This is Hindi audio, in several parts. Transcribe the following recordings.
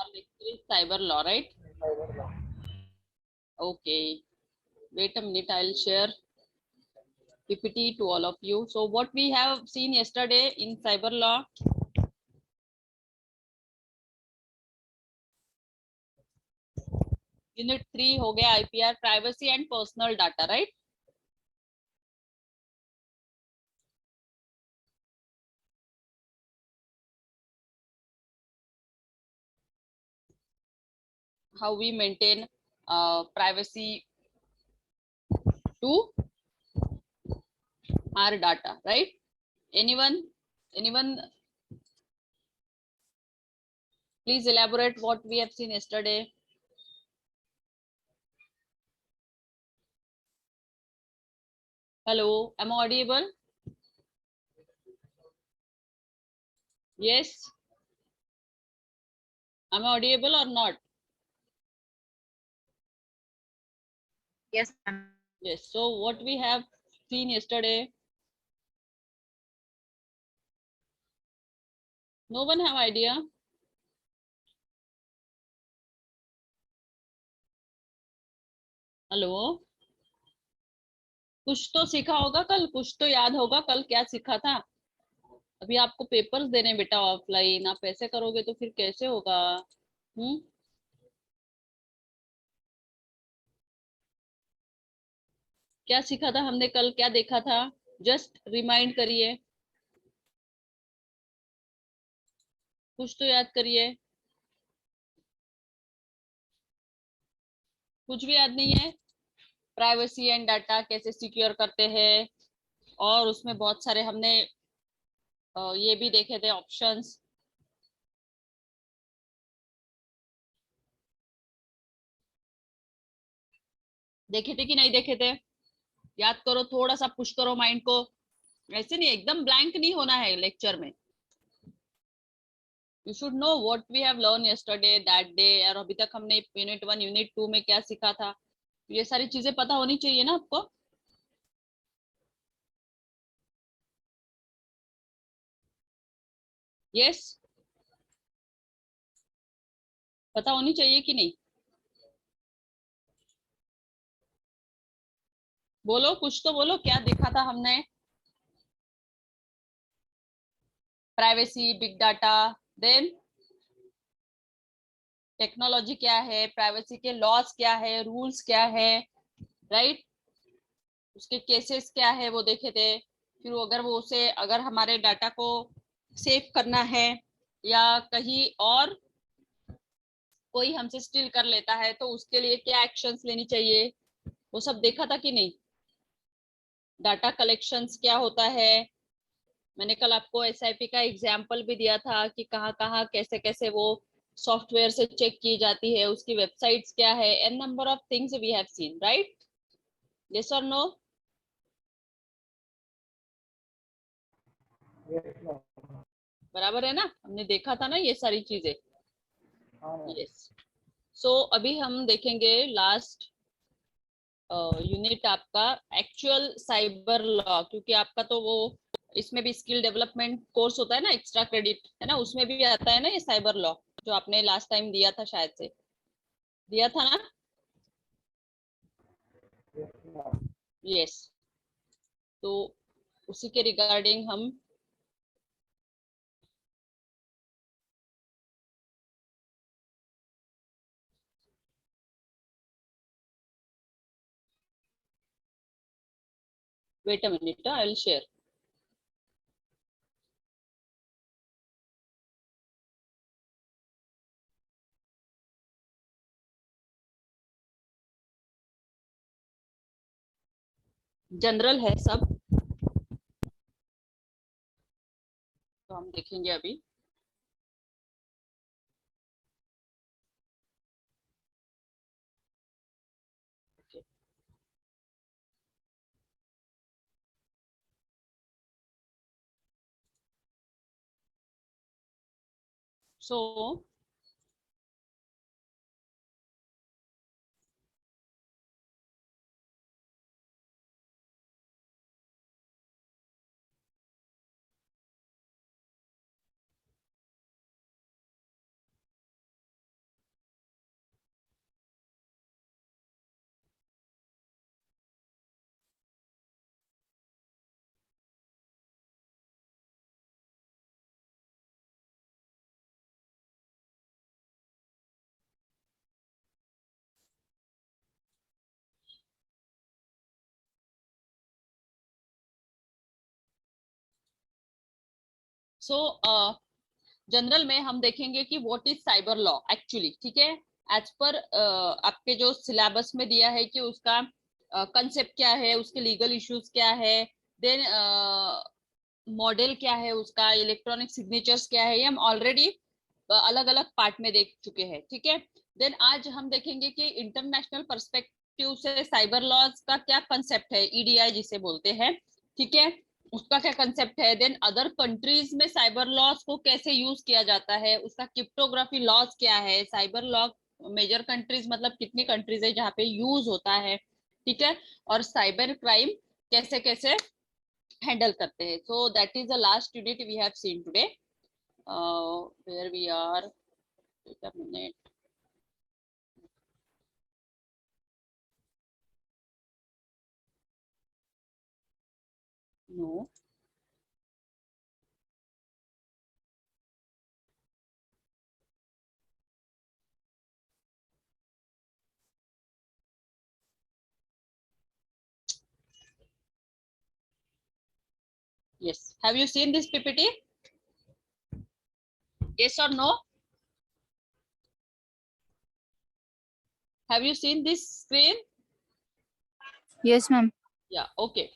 Our lecture is cyber law, right? cyber law. Okay. Wait a minute. I'll share PPT to all of you. So what we have seen yesterday in cyber law. Unit 3 हो गया IPR, privacy and personal data, right? How we maintain privacy to our data, right? Anyone, please elaborate what we have seen yesterday. Hello, am I audible? Yes, am I audible or not? Yes, ma'am. Yes, so what we have seen yesterday, no one have idea? Hello, कुछ तो सीखा होगा कल, कुछ तो याद होगा कल क्या सीखा था। अभी आपको पेपर्स देने बेटा ऑफलाइन, आप ऐसे करोगे तो फिर कैसे होगा। क्या सीखा था हमने कल, क्या देखा था, जस्ट रिमाइंड करिए, कुछ तो याद करिए। कुछ भी याद नहीं है। प्राइवेसी एंड डाटा कैसे सिक्योर करते हैं, और उसमें बहुत सारे हमने ये भी देखे थे ऑप्शंस। देखे थे कि नहीं देखे थे? याद करो, थोड़ा सा पुश करो माइंड को। ऐसे नहीं, एकदम ब्लैंक नहीं होना है लेक्चर में। You should know what we have learn yesterday that day. और अभी तक हमने यूनिट 1 यूनिट 2 में क्या सीखा था, ये सारी चीजें पता होनी चाहिए ना आपको। यस, पता होनी चाहिए कि नहीं? बोलो, कुछ तो बोलो, क्या देखा था हमने। Privacy, big data, then technology क्या है, प्राइवेसी के लॉस क्या है, रूल्स क्या है, राइट? उसके केसेस क्या है वो देखे थे। फिर अगर वो उसे, अगर हमारे डाटा को सेव करना है या कहीं और कोई हमसे स्टील कर लेता है तो उसके लिए क्या एक्शंस लेनी चाहिए, वो सब देखा था कि नहीं। डाटा कलेक्शंस क्या होता है, मैंने कल आपको एसआईपी का एग्जाम्पल भी दिया था कि कहाँ कहाँ कैसे कैसे वो सॉफ्टवेयर से चेक की जाती है, उसकी वेबसाइट्स क्या है, an number of things we have seen, right? Yes और नो? Yes, ma'am. बराबर है ना, हमने देखा था ना ये सारी चीजें। हाँ मैम. यस। सो अभी हम देखेंगे लास्ट यूनिट आपका एक्चुअल साइबर लॉ, क्योंकि आपका तो वो इसमें भी स्किल डेवलपमेंट कोर्स होता है ना, एक्स्ट्रा क्रेडिट है ना, उसमें भी आता है ना ये साइबर लॉ, जो आपने लास्ट टाइम दिया था, शायद से दिया था ना। Yes, ma'am. यस। तो उसी के रिगार्डिंग हम wait a minute, I will share. General है सब, तो हम देखेंगे अभी। सो सो जनरल में हम देखेंगे कि what is cyber law actually, ठीक है। एज पर आपके जो सिलेबस में दिया है कि उसका कंसेप्ट क्या है, उसके लीगल इश्यूज क्या है, देन मॉडल क्या है उसका, इलेक्ट्रॉनिक सिग्नेचर्स क्या है, ये हम ऑलरेडी अलग अलग पार्ट में देख चुके हैं, ठीक है। देन आज हम देखेंगे कि इंटरनेशनल पर्सपेक्टिव से साइबर लॉज का क्या कंसेप्ट है, ईडीआई जिसे बोलते हैं, ठीक है, उसका क्या कंसेप्ट है। देन अदर कंट्रीज में साइबर लॉज को कैसे यूज किया जाता है, उसका क्रिप्टोग्राफी लॉज क्या है, साइबर लॉ मेजर कंट्रीज मतलब कितनी कंट्रीज है जहाँ पे यूज होता है, ठीक है, और साइबर क्राइम कैसे कैसे हैंडल करते हैं। So that is the last unit we have seen today, where we are, wait a minute. No. Yes. Have you seen this PPT? Yes or no? Have you seen this screen? Yes, ma'am. Yeah. Okay.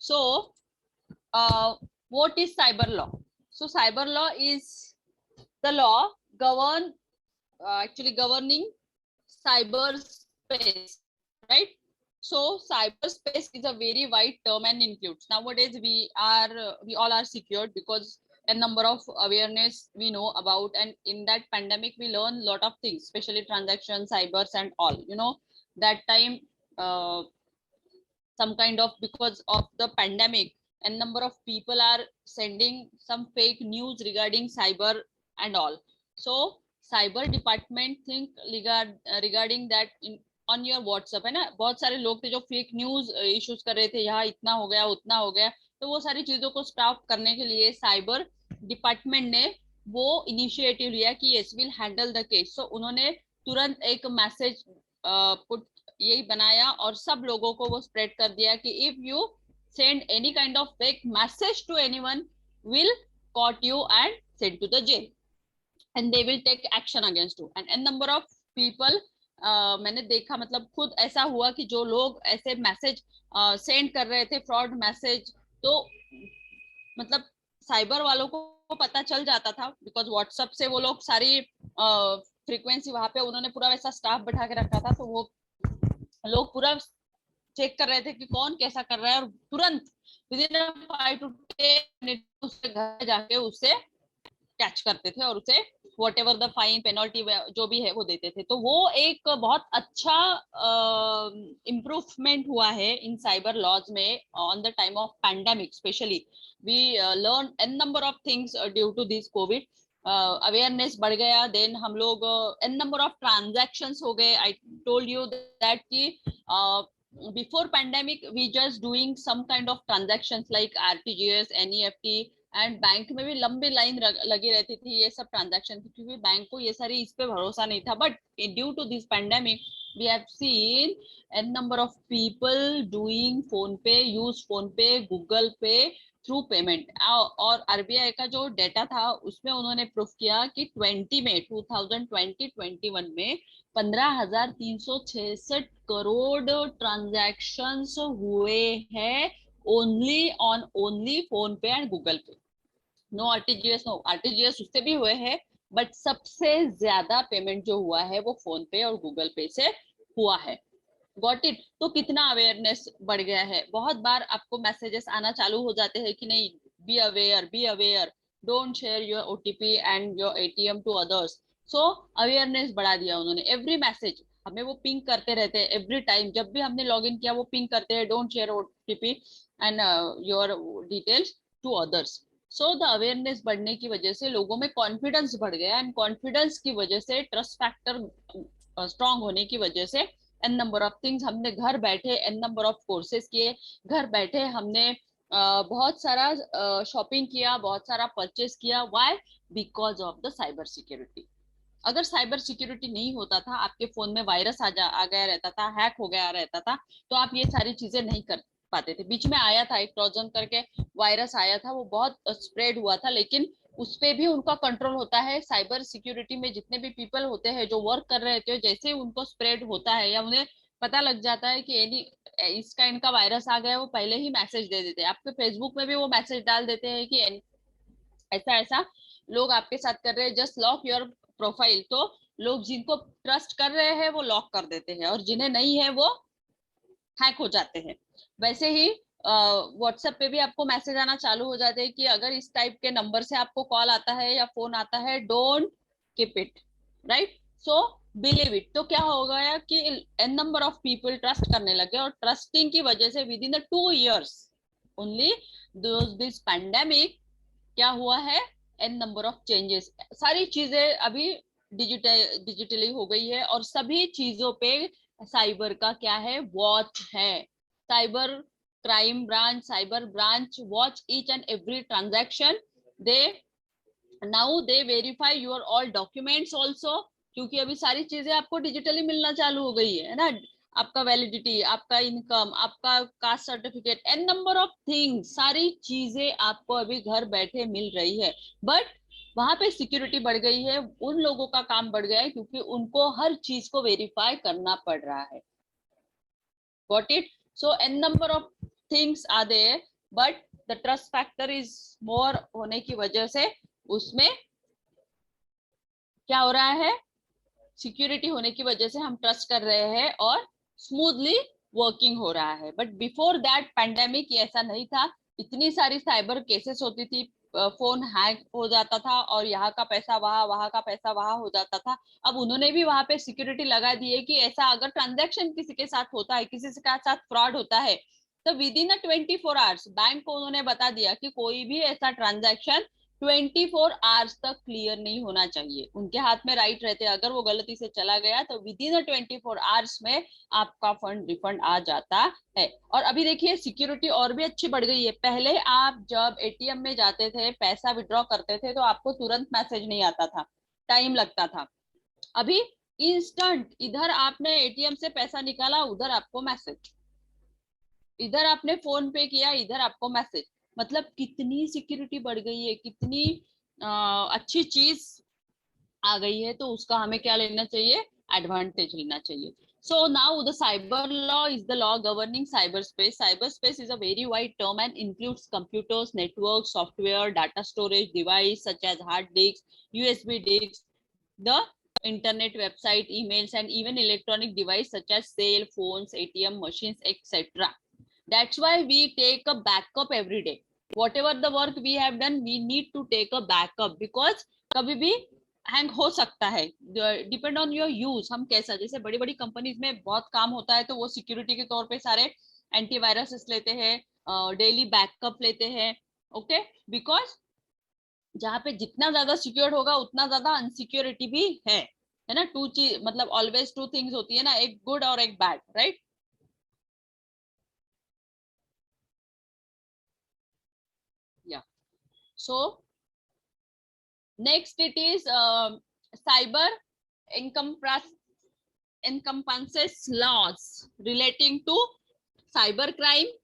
So, what is cyber law? So, cyber law is the law actually governing cyberspace, right? So cyberspace is a very wide term and includes, nowadays we all are secured because a number of awareness we know about, and in that pandemic we learn a lot of things, especially transactions, cybers and all, that time some kind of, because of the pandemic, a number of people are sending some fake news regarding cyber and all. So cyber department think regarding that in on your WhatsApp, है ना, बहुत सारे लोग थे जो फेक न्यूज इश्यूज कर रहे थे, यहाँ इतना हो गया उतना हो गया, तो वो सारी चीजों को स्टॉप करने के लिए साइबर डिपार्टमेंट ने वो इनिशिएटिव लिया कि yes will handle the case. So उन्होंने तुरंत एक मैसेज पुट यही बनाया और सब लोगों को वो स्प्रेड कर दिया कि if you send any kind of fake message to anyone, will caught you and sent to the jail and they will take action against you, and n number of people मैंने देखा, मतलब खुद ऐसा हुआ कि जो लोग ऐसे मैसेज सेंड कर रहे थे फ्रॉड मैसेज, तो मतलब साइबर वालों को पता चल जाता था बिकॉज व्हाट्सएप से वो लोग सारी फ्रीक्वेंसी वहां पे उन्होंने पूरा वैसा स्टाफ बैठा के रखा था, तो वो लोग पूरा चेक कर रहे थे कि कौन कैसा कर रहा है, और तुरंत विदिन 5 to 10 मिनट उसके घर जाके उसे कैच करते थे और उसे what ever the fine penalty जो भी है वो देते थे। तो वो एक बहुत अच्छा इम्प्रूवमेंट हुआ है इन साइबर लॉज में on the time of pandemic, specially we learn an number of things due to this covid, awareness बढ़ गया, देन हम लोग एन नंबर ऑफ ट्रांजैक्शंस हो गए। आई टोल्ड यू दैट कि before pandemic we just doing some kind of transactions like RTGS, NEFT, and bank में भी लंबी लाइन लगी रहती थी ये सब ट्रांजैक्शन, क्योंकि बैंक को ये सारी इस पे भरोसा नहीं था। But due to this pandemic we have seen an number of people doing PhonePe, use PhonePe, Google Pay through payment. और आरबीआई का जो डेटा था उसमें उन्होंने प्रूफ किया कि 2021 में 15,366 करोड़ ट्रांजैक्शंस हुए हैं ओनली फोन पे एंड गूगल पे। नो आरटीजीएस, नो आरटीजीएस उससे भी हुए हैं, बट सबसे ज्यादा पेमेंट जो हुआ है वो फोन पे और गूगल पे से हुआ है। Got it? तो कितना अवेयरनेस बढ़ गया है। बहुत बार आपको मैसेजेस आना चालू हो जाते हैं कि नहीं, be aware, don't share your OTP and your ATM to others. So awareness बढ़ा दिया उन्होंने। एवरी मैसेज हमें वो पिंग करते रहते हैं, एवरी टाइम जब भी हमने लॉग इन किया वो पिंग करते हैं, don't share OTP and your details to others. So the awareness बढ़ने की वजह से लोगों में कॉन्फिडेंस बढ़ गया, एंड कॉन्फिडेंस की वजह से, ट्रस्ट फैक्टर स्ट्रांग होने की वजह से एन नंबर ऑफ थिंग्स हमने घर बैठे, एन नंबर ऑफ कोर्सेज किए, घर बैठे हमने बहुत सारा शॉपिंग किया, बहुत सारा परचेस किया। Why? Because of the cyber security. अगर साइबर सिक्योरिटी नहीं होता था, आपके फोन में वायरस आ गया रहता था, हैक हो गया रहता था, तो आप ये सारी चीजें नहीं कर पाते थे। बीच में आया था एक ट्रोजन करके वायरस आया था, वो बहुत स्प्रेड हुआ था, लेकिन उस पे भी उनका कंट्रोल होता है। साइबर सिक्योरिटी में जितने भी पीपल होते हैं जो वर्क कर रहे थे, जैसे ही उनको स्प्रेड होता है या उन्हें पता लग जाता है कि एनी इस काइंड का वायरस आ गया है, वो पहले ही मैसेज दे देते हैं। आपके फेसबुक में भी वो मैसेज डाल देते हैं कि ऐसा ऐसा लोग आपके साथ कर रहे हैं, जस्ट लॉक योर प्रोफाइल। तो लोग जिनको ट्रस्ट कर रहे हैं वो लॉक कर देते हैं, और जिन्हें नहीं है वो हैक हो जाते हैं। वैसे ही व्हाट्सएप पे भी आपको मैसेज आना चालू हो जाते हैं कि अगर इस टाइप के नंबर से आपको कॉल आता है या फोन आता है, don't keep it, right? So believe it. तो क्या हो गया कि an number of people trust करने लगे, और ट्रस्टिंग की वजह से within the 2 years only this pandemic क्या हुआ है, एन नंबर ऑफ चेंजेस। सारी चीजें अभी डिजिटली हो गई है, और सभी चीजों पे साइबर का क्या है, वॉच है। Cyber crime branch, cyber branch watch each and every transaction. They now they verify your all documents also, क्योंकि अभी सारी चीजें आपको डिजिटली मिलना चालू हो गई है ना। आपका वैलिडिटी, आपका इनकम, आपका caste certificate, an number of things, सारी चीजें आपको अभी घर बैठे मिल रही है। बट वहां पे सिक्योरिटी बढ़ गई है, उन लोगों का काम बढ़ गया है, क्योंकि उनको हर चीज को वेरीफाई करना पड़ रहा है। Got it? So an number of things are there, but the trust factor is more होने की वजह से उसमें क्या हो रहा है, सिक्योरिटी होने की वजह से हम ट्रस्ट कर रहे हैं और स्मूथली वर्किंग हो रहा है। बट बिफोर दैट पैंडेमिक ऐसा नहीं था। इतनी सारी साइबर केसेस होती थी, फोन हैक हो जाता था, और यहाँ का पैसा वहां, वहां का पैसा वहां हो जाता था। अब उन्होंने भी वहां पे सिक्योरिटी लगा दी है कि ऐसा अगर ट्रांजैक्शन किसी के साथ होता है, किसी के साथ फ्रॉड होता है, तो विद इन 24 hours बैंक को उन्होंने बता दिया कि कोई भी ऐसा ट्रांजैक्शन 24 hours तक क्लियर नहीं होना चाहिए। उनके हाथ में राइट रहते हैं, अगर वो गलती से चला गया तो विद इन 24 hours में आपका फंड रिफंड आ जाता है। और अभी देखिए सिक्योरिटी और भी अच्छी बढ़ गई है। पहले आप जब एटीएम में जाते थे, पैसा विड्रॉ करते थे, तो आपको तुरंत मैसेज नहीं आता था, टाइम लगता था। अभी इंस्टेंट, इधर आपने एटीएम से पैसा निकाला, उधर आपको मैसेज, इधर आपने फोन पे किया, इधर आपको मैसेज। मतलब कितनी सिक्योरिटी बढ़ गई है, कितनी अच्छी चीज आ गई है। तो उसका हमें क्या लेना चाहिए, एडवांटेज लेना चाहिए। So now the cyber law is the law governing cyberspace. Cyberspace is a very wide term and includes computers, networks, software, data storage device such as hard disks, USB disks, the internet, website, emails, and even electronic device such as cell phones, ATM machines, etc. That's why we take a backup every day. Whatever the work we have done, we need to take a backup, because कभी भी हैंग हो सकता है। डिपेंड ऑन योर यूज, हम कैसा, जैसे बड़ी बड़ी कंपनीज में बहुत काम होता है तो वो सिक्योरिटी के तौर पे सारे एंटीवायरस लेते हैं, डेली बैकअप लेते हैं। ओके, बिकॉज जहाँ पे जितना ज्यादा सिक्योर होगा उतना ज्यादा अनसिक्योरिटी भी है ना। टू चीज, मतलब ऑलवेज टू थिंग्स होती है ना, एक गुड और एक बैड, राइट? या सो next it is cyber encompasses laws relating to cyber crime,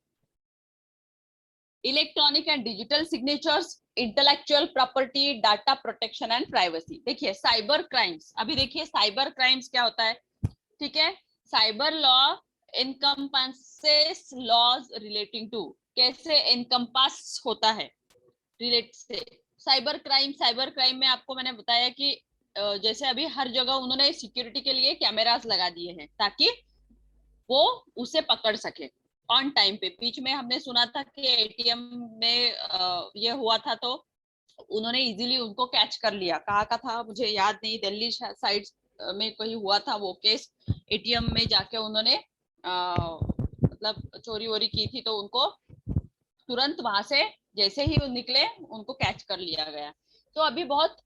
electronic and digital signatures, intellectual property, data protection and privacy। देखिए साइबर क्राइम्स, अभी देखिए साइबर क्राइम्स क्या होता है, ठीक है? Cyber law encompasses laws relating to, कैसे encompass होता है, रिलेट से। साइबर क्राइम में आपको मैंने बताया कि जैसे अभी हर जगह उन्होंने सिक्योरिटी के लिए कैमरास लगा दिए हैं ताकि वो उसे पकड़ सके ऑन टाइम पे। बीच में हमने सुना था कि एटीएम में ये हुआ था, तो उन्होंने इजीली उनको कैच कर लिया। कहाँ का था मुझे याद नहीं, दिल्ली साइड में कहीं हुआ था वो केस। एटीएम में जाके उन्होंने मतलब चोरी वोरी की थी, तो उनको तुरंत वहां से जैसे ही वो निकले उनको कैच कर लिया गया। तो अभी बहुत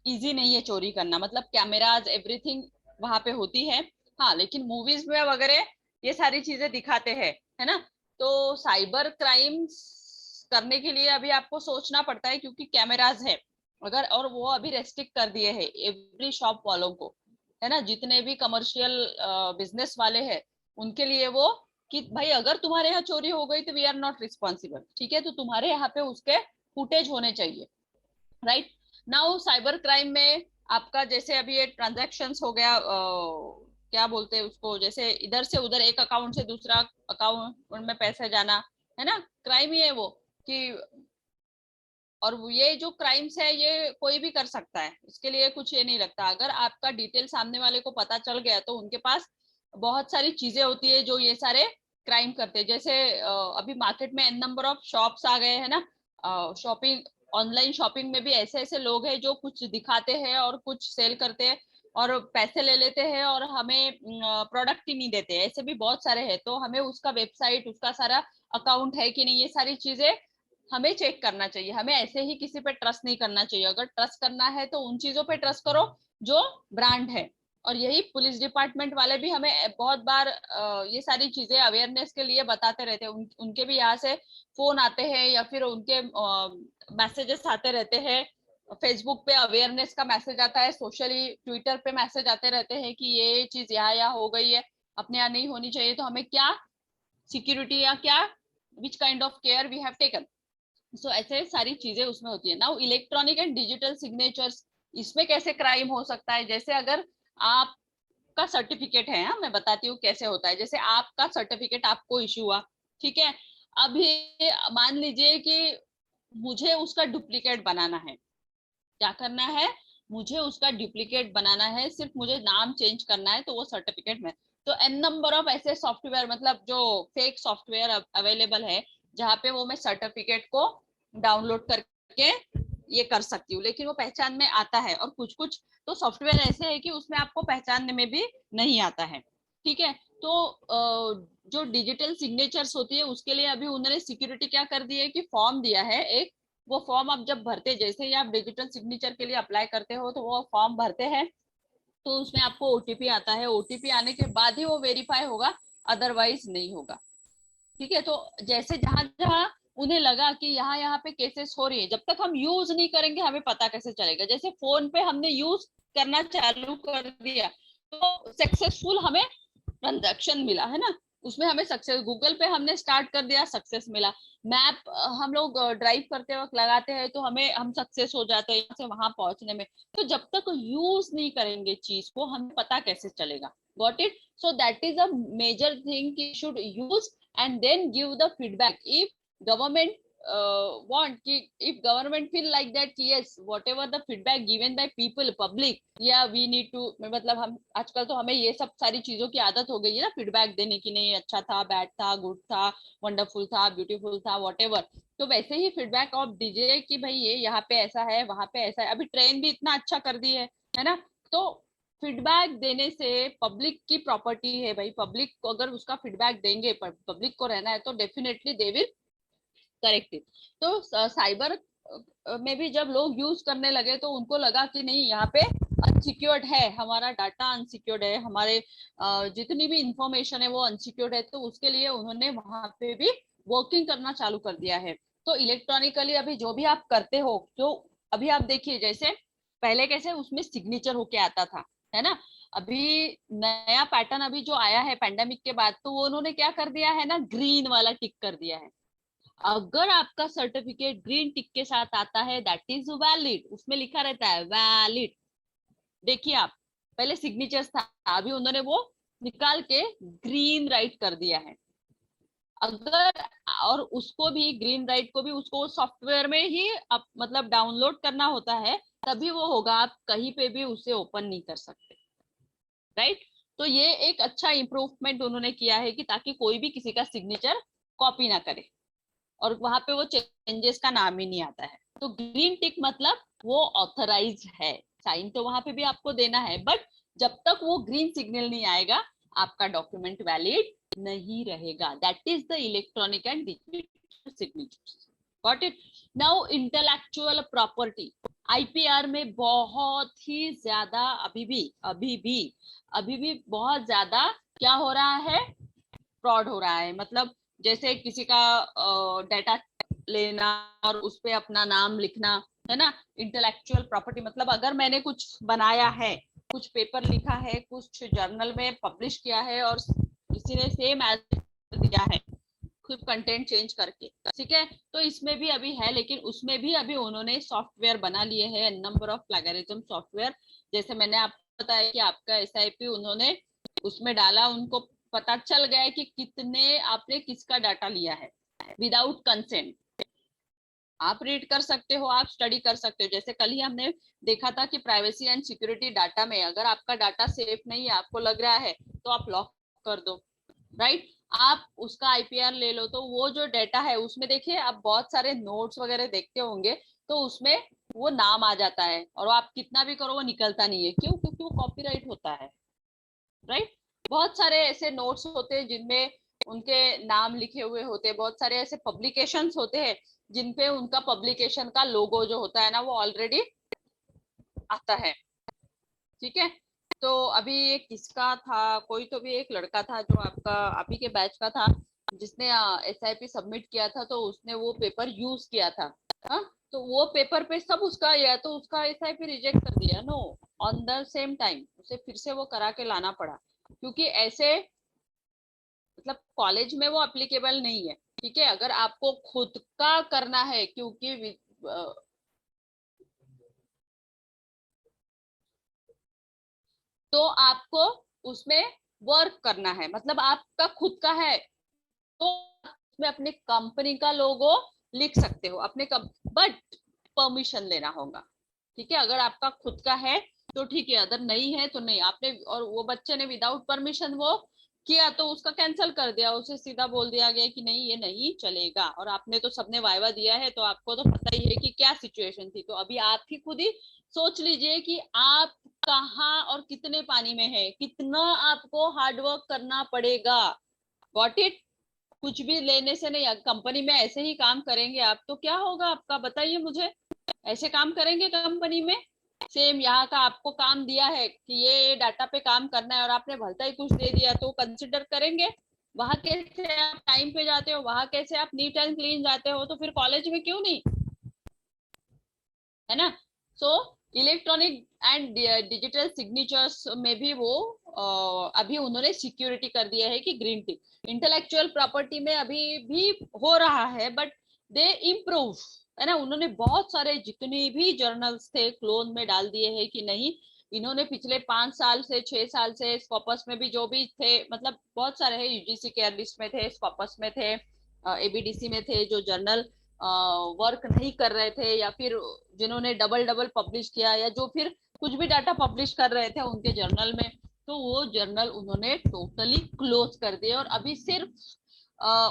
इजी नहीं है चोरी करना, मतलब कैमराज एवरीथिंग वहां पे होती है। हाँ, लेकिन मूवीज में वगैरह ये सारी चीजें दिखाते हैं, है ना। तो साइबर क्राइम्स करने के लिए अभी आपको सोचना पड़ता है, क्योंकि कैमराज है अगर, और वो अभी रेस्ट्रिक्ट कर दिए हैं एवरी शॉप वालों को, है ना। जितने भी कमर्शियल बिजनेस वाले हैं उनके लिए वो, कि भाई अगर तुम्हारे यहाँ चोरी हो गई तो वी आर नॉट रिस्पॉन्सिबल, ठीक है, तो तुम्हारे यहाँ पे उसके फुटेज होने चाहिए। राइट। नाउ साइबर क्राइम में आपका जैसे अभी ये ट्रांजैक्शंस हो गया, क्या बोलते हैं उसको, जैसे इधर से उधर एक अकाउंट से दूसरा अकाउंट में पैसे जाना, है ना, क्राइम ही है वो कि। और ये जो क्राइम्स है ये कोई भी कर सकता है, इसके लिए कुछ ये नहीं लगता। अगर आपका डिटेल सामने वाले को पता चल गया तो उनके पास बहुत सारी चीजें होती है जो ये सारे क्राइम करते हैं। जैसे अभी मार्केट में एन नंबर ऑफ शॉप्स आ गए हैं ना, शॉपिंग, ऑनलाइन शॉपिंग में भी ऐसे ऐसे लोग हैं जो कुछ दिखाते हैं और कुछ सेल करते हैं और पैसे ले लेते हैं और हमें प्रोडक्ट ही नहीं देते। ऐसे भी बहुत सारे हैं, तो हमें उसका वेबसाइट, उसका सारा अकाउंट है कि नहीं, ये सारी चीजें हमें चेक करना चाहिए। हमें ऐसे ही किसी पे ट्रस्ट नहीं करना चाहिए। अगर ट्रस्ट करना है तो उन चीजों पे ट्रस्ट करो जो ब्रांड है। और यही पुलिस डिपार्टमेंट वाले भी हमें बहुत बार ये सारी चीजें अवेयरनेस के लिए बताते रहते हैं। उनके भी यहाँ से फोन आते हैं या फिर उनके मैसेजेस आते रहते हैं। फेसबुक पे अवेयरनेस का मैसेज आता है, सोशली ट्विटर पे मैसेज आते रहते हैं कि ये चीज यहाँ हो गई है, अपने यहाँ नहीं होनी चाहिए, तो हमें क्या सिक्योरिटी या क्या which kind of care we have taken. So ऐसे सारी चीजें उसमें होती है। Now electronic and digital signatures, इसमें कैसे क्राइम हो सकता है। जैसे अगर आपका सर्टिफिकेट है, मैं बताती हूँ कैसे होता है। जैसे आपका सर्टिफिकेट आपको इश्यू हुआ, ठीक है, अभी मान लीजिए कि मुझे उसका डुप्लीकेट बनाना है। क्या करना है, मुझे उसका डुप्लीकेट बनाना है, सिर्फ मुझे नाम चेंज करना है, तो वो सर्टिफिकेट में। तो एन नंबर ऑफ ऐसे सॉफ्टवेयर, मतलब जो फेक सॉफ्टवेयर अवेलेबल है जहाँ पे वो मैं सर्टिफिकेट को डाउनलोड करके ये कर सकती हूँ, लेकिन वो पहचान में आता है। और कुछ कुछ तो सॉफ्टवेयर ऐसे है कि उसमें आपको पहचानने में भी नहीं आता है, ठीक है। तो जो डिजिटल सिग्नेचर्स होती है उसके लिए अभी उन्होंने सिक्योरिटी क्या कर दी है कि फॉर्म दिया है एक। वो फॉर्म आप जब भरते, जैसे ही आप डिजिटल सिग्नेचर के लिए अप्लाई करते हो तो वो फॉर्म भरते हैं, तो उसमें आपको ओटीपी आता है। ओटीपी आने के बाद ही वो वेरीफाई होगा, अदरवाइज नहीं होगा, ठीक है। तो जैसे जहां जहां उन्हें लगा कि यहाँ यहाँ पे केसेस हो रही है, जब तक हम यूज नहीं करेंगे हमें पता कैसे चलेगा। जैसे फोन पे हमने यूज करना चालू कर दिया तो सक्सेसफुल हमें ट्रांजैक्शन मिला, है ना, उसमें हमें सक्सेस। गूगल पे हमने स्टार्ट कर दिया, सक्सेस मिला। मैप हम लोग ड्राइव करते वक्त लगाते हैं तो हम सक्सेस हो जाते हैं यहाँ से वहां पहुंचने में। तो जब तक यूज नहीं करेंगे चीज को हमें पता कैसे चलेगा। Got it. So that is a major thing कि should use and then give the feedback if government want ki, if government feel like that कि yes whatever the feedback given by people public, yeah we need to, मतलब हम आजकल तो हमें ये सब सारी चीजों की आदत हो गई है ना, फीडबैक देने की, नहीं अच्छा था, बैड था, गुड था, वंडरफुल था, ब्यूटीफुल था, व्हाटएवर। तो वैसे ही फीडबैक आप दीजिए कि भाई ये यहाँ पे ऐसा है, वहां पे ऐसा है। अभी ट्रेन भी इतना अच्छा कर दी है ना। तो फीडबैक देने से पब्लिक की प्रॉपर्टी है भाई, पब्लिक को अगर उसका फीडबैक देंगे, पब्लिक को रहना है तो definitely they will correct it. तो साइबर में भी जब लोग यूज करने लगे तो उनको लगा कि नहीं यहाँ पे अनसिक्योर्ड है, हमारा डाटा अनसिक्योर्ड है, हमारे जितनी भी इंफॉर्मेशन है वो अनसिक्योर्ड है, तो उसके लिए उन्होंने वहां पे भी वर्किंग करना चालू कर दिया है। तो इलेक्ट्रॉनिकली अभी जो भी आप करते हो, जो अभी आप देखिए जैसे पहले कैसे उसमें सिग्नेचर होके आता था, है ना। अभी नया पैटर्न अभी जो आया है पैंडेमिक के बाद, तो वो उन्होंने क्या कर दिया है ना, ग्रीन वाला टिक कर दिया है। अगर आपका सर्टिफिकेट ग्रीन टिक के साथ आता है दैट इज वैलिड, उसमें लिखा रहता है वैलिड। देखिए आप, पहले सिग्नेचर्स था, अभी उन्होंने वो निकाल के ग्रीन राइट कर दिया है। अगर और उसको भी ग्रीन राइट को भी उसको सॉफ्टवेयर में ही आप मतलब डाउनलोड करना होता है, तभी वो होगा, आप कहीं पे भी उसे ओपन नहीं कर सकते, राइट। तो ये एक अच्छा इंप्रूवमेंट उन्होंने किया है कि ताकि कोई भी किसी का सिग्नेचर कॉपी ना करे और वहां पे वो चेंजेस का नाम ही नहीं आता है। तो ग्रीन टिक मतलब वो ऑथराइज है, साइन तो वहां पे भी आपको देना है, बट जब तक वो ग्रीन सिग्नल नहीं आएगा आपका डॉक्यूमेंट वैलिड नहीं रहेगा। That is the electronic and digital signature. Got it. Now intellectual property, IPR में बहुत ही ज्यादा अभी भी बहुत ज्यादा क्या हो रहा है, फ्रॉड हो रहा है। मतलब जैसे किसी का डाटा लेना और उस पे अपना नाम लिखना, है ना। इंटेलेक्चुअल प्रॉपर्टी मतलब अगर मैंने कुछ बनाया है, कुछ पेपर लिखा है, कुछ जर्नल में पब्लिश किया है और किसी ने सेम एज दिया है, सिर्फ कंटेंट चेंज करके, ठीक है। तो इसमें भी अभी है, लेकिन उसमें भी अभी उन्होंने सॉफ्टवेयर बना लिए हैं, नंबर ऑफ प्लेगरिज्म सॉफ्टवेयर। जैसे मैंने आपको बताया कि आपका SIP उन्होंने उसमें डाला, उनको पता चल गया है कि कितने आपने किसका डाटा लिया है विदाउट कंसेंट। आप रीड कर सकते हो, आप स्टडी कर सकते हो। जैसे कल ही हमने देखा था कि प्राइवेसी एंड सिक्योरिटी डाटा में अगर आपका डाटा सेफ नहीं है, आपको लग रहा है, तो आप लॉक कर दो, राइट। आप उसका IPR ले लो, तो वो जो डाटा है उसमें देखिए आप बहुत सारे नोट्स वगैरह देखते होंगे, तो उसमें वो नाम आ जाता है और आप कितना भी करो वो निकलता नहीं है। क्यों? क्योंकि वो कॉपीराइट होता है, राइट। बहुत सारे ऐसे नोट्स होते हैं जिनमें उनके नाम लिखे हुए होते हैं, बहुत सारे ऐसे पब्लिकेशंस होते हैं जिनपे उनका पब्लिकेशन का लोगो जो होता है ना, वो ऑलरेडी आता है, ठीक है। तो अभी एक किसका था, कोई तो भी एक लड़का था जो आपका आप ही के बैच का था, जिसने SIP सबमिट किया था, तो उसने वो पेपर यूज किया था। हा? तो वो पेपर पे सब उसका, या तो उसका SIP रिजेक्ट कर दिया, no, on the same time उसे फिर से वो करा के लाना पड़ा, क्योंकि ऐसे मतलब कॉलेज में वो अप्लीकेबल नहीं है, ठीक है। अगर आपको खुद का करना है, क्योंकि तो आपको उसमें वर्क करना है, मतलब आपका खुद का है तो उसमें अपने कंपनी का लोगो लिख सकते हो, अपने बट परमिशन लेना होगा, ठीक है। अगर आपका खुद का है तो ठीक है, अगर नहीं है तो नहीं। आपने और वो बच्चे ने विदाउट परमिशन वो किया, तो उसका कैंसिल कर दिया, उसे सीधा बोल दिया गया कि नहीं ये नहीं चलेगा। और आपने तो सबने वाइवा दिया है, तो आपको तो पता ही है कि क्या सिचुएशन थी। तो अभी आप ही खुद ही सोच लीजिए कि आप कहाँ और कितने पानी में है, कितना आपको हार्डवर्क करना पड़ेगा। Got it? कुछ भी लेने से नहीं। कंपनी में ऐसे ही काम करेंगे आप तो क्या होगा आपका, बताइए मुझे। ऐसे काम करेंगे कंपनी में? सेम यहाँ का आपको काम दिया है कि ये डाटा पे काम करना है, और आपने भलता ही कुछ दे दिया, तो कंसिडर करेंगे? वहां कैसे आप टाइम पे जाते हो, वहां कैसे आप नीट एंड क्लीन जाते हो, तो फिर कॉलेज में क्यों नहीं, है ना। So electronic and digital signatures में भी वो अभी उन्होंने सिक्योरिटी कर दिया है कि ग्रीन टिक। इंटेलेक्चुअल प्रॉपर्टी में अभी भी हो रहा है, बट दे इम्प्रूव, है ना। उन्होंने बहुत सारे जितने भी जर्नल्स थे क्लोन में डाल दिए हैं कि नहीं। इन्होंने पिछले 5 साल से 6 साल से स्कॉपस में भी जो भी थे, मतलब बहुत सारे हैं, UGC केयर लिस्ट में थे, स्कॉपस में थे, ABDC में थे, जो जर्नल वर्क नहीं कर रहे थे, या फिर जिन्होंने डबल डबल पब्लिश किया, या जो फिर कुछ भी डाटा पब्लिश कर रहे थे उनके जर्नल में, तो वो जर्नल उन्होंने टोटली क्लोज कर दिए। और अभी सिर्फ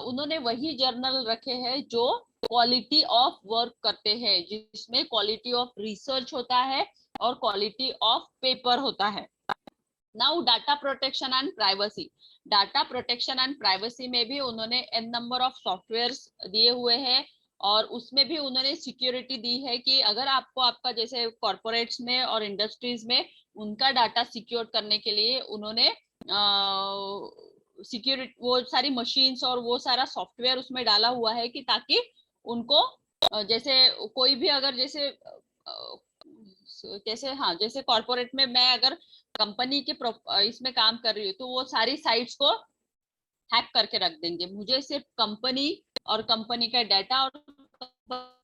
उन्होंने वही जर्नल रखे हैं जो क्वालिटी ऑफ वर्क करते हैं, जिसमें क्वालिटी ऑफ रिसर्च होता है और क्वालिटी ऑफ पेपर होता है। Now data protection and privacy. Data protection and privacy में भी उन्होंने n नंबर ऑफ सॉफ्टवेयर्स दिए हुए हैं, और उसमें भी उन्होंने सिक्योरिटी दी है कि अगर आपको आपका जैसे कॉर्पोरेट्स में और इंडस्ट्रीज में उनका डाटा सिक्योर करने के लिए उन्होंने सिक्योरिटी वो सारी मशीन्स और वो सारा सॉफ्टवेयर उसमें डाला हुआ है कि ताकि उनको जैसे कोई भी अगर जैसे जैसे हाँ, जैसे कॉर्पोरेट में मैं अगर कंपनी के इसमें काम कर रही हूँ, तो वो सारी साइट्स को हैक करके रख देंगे। मुझे सिर्फ कंपनी और कंपनी का डाटा और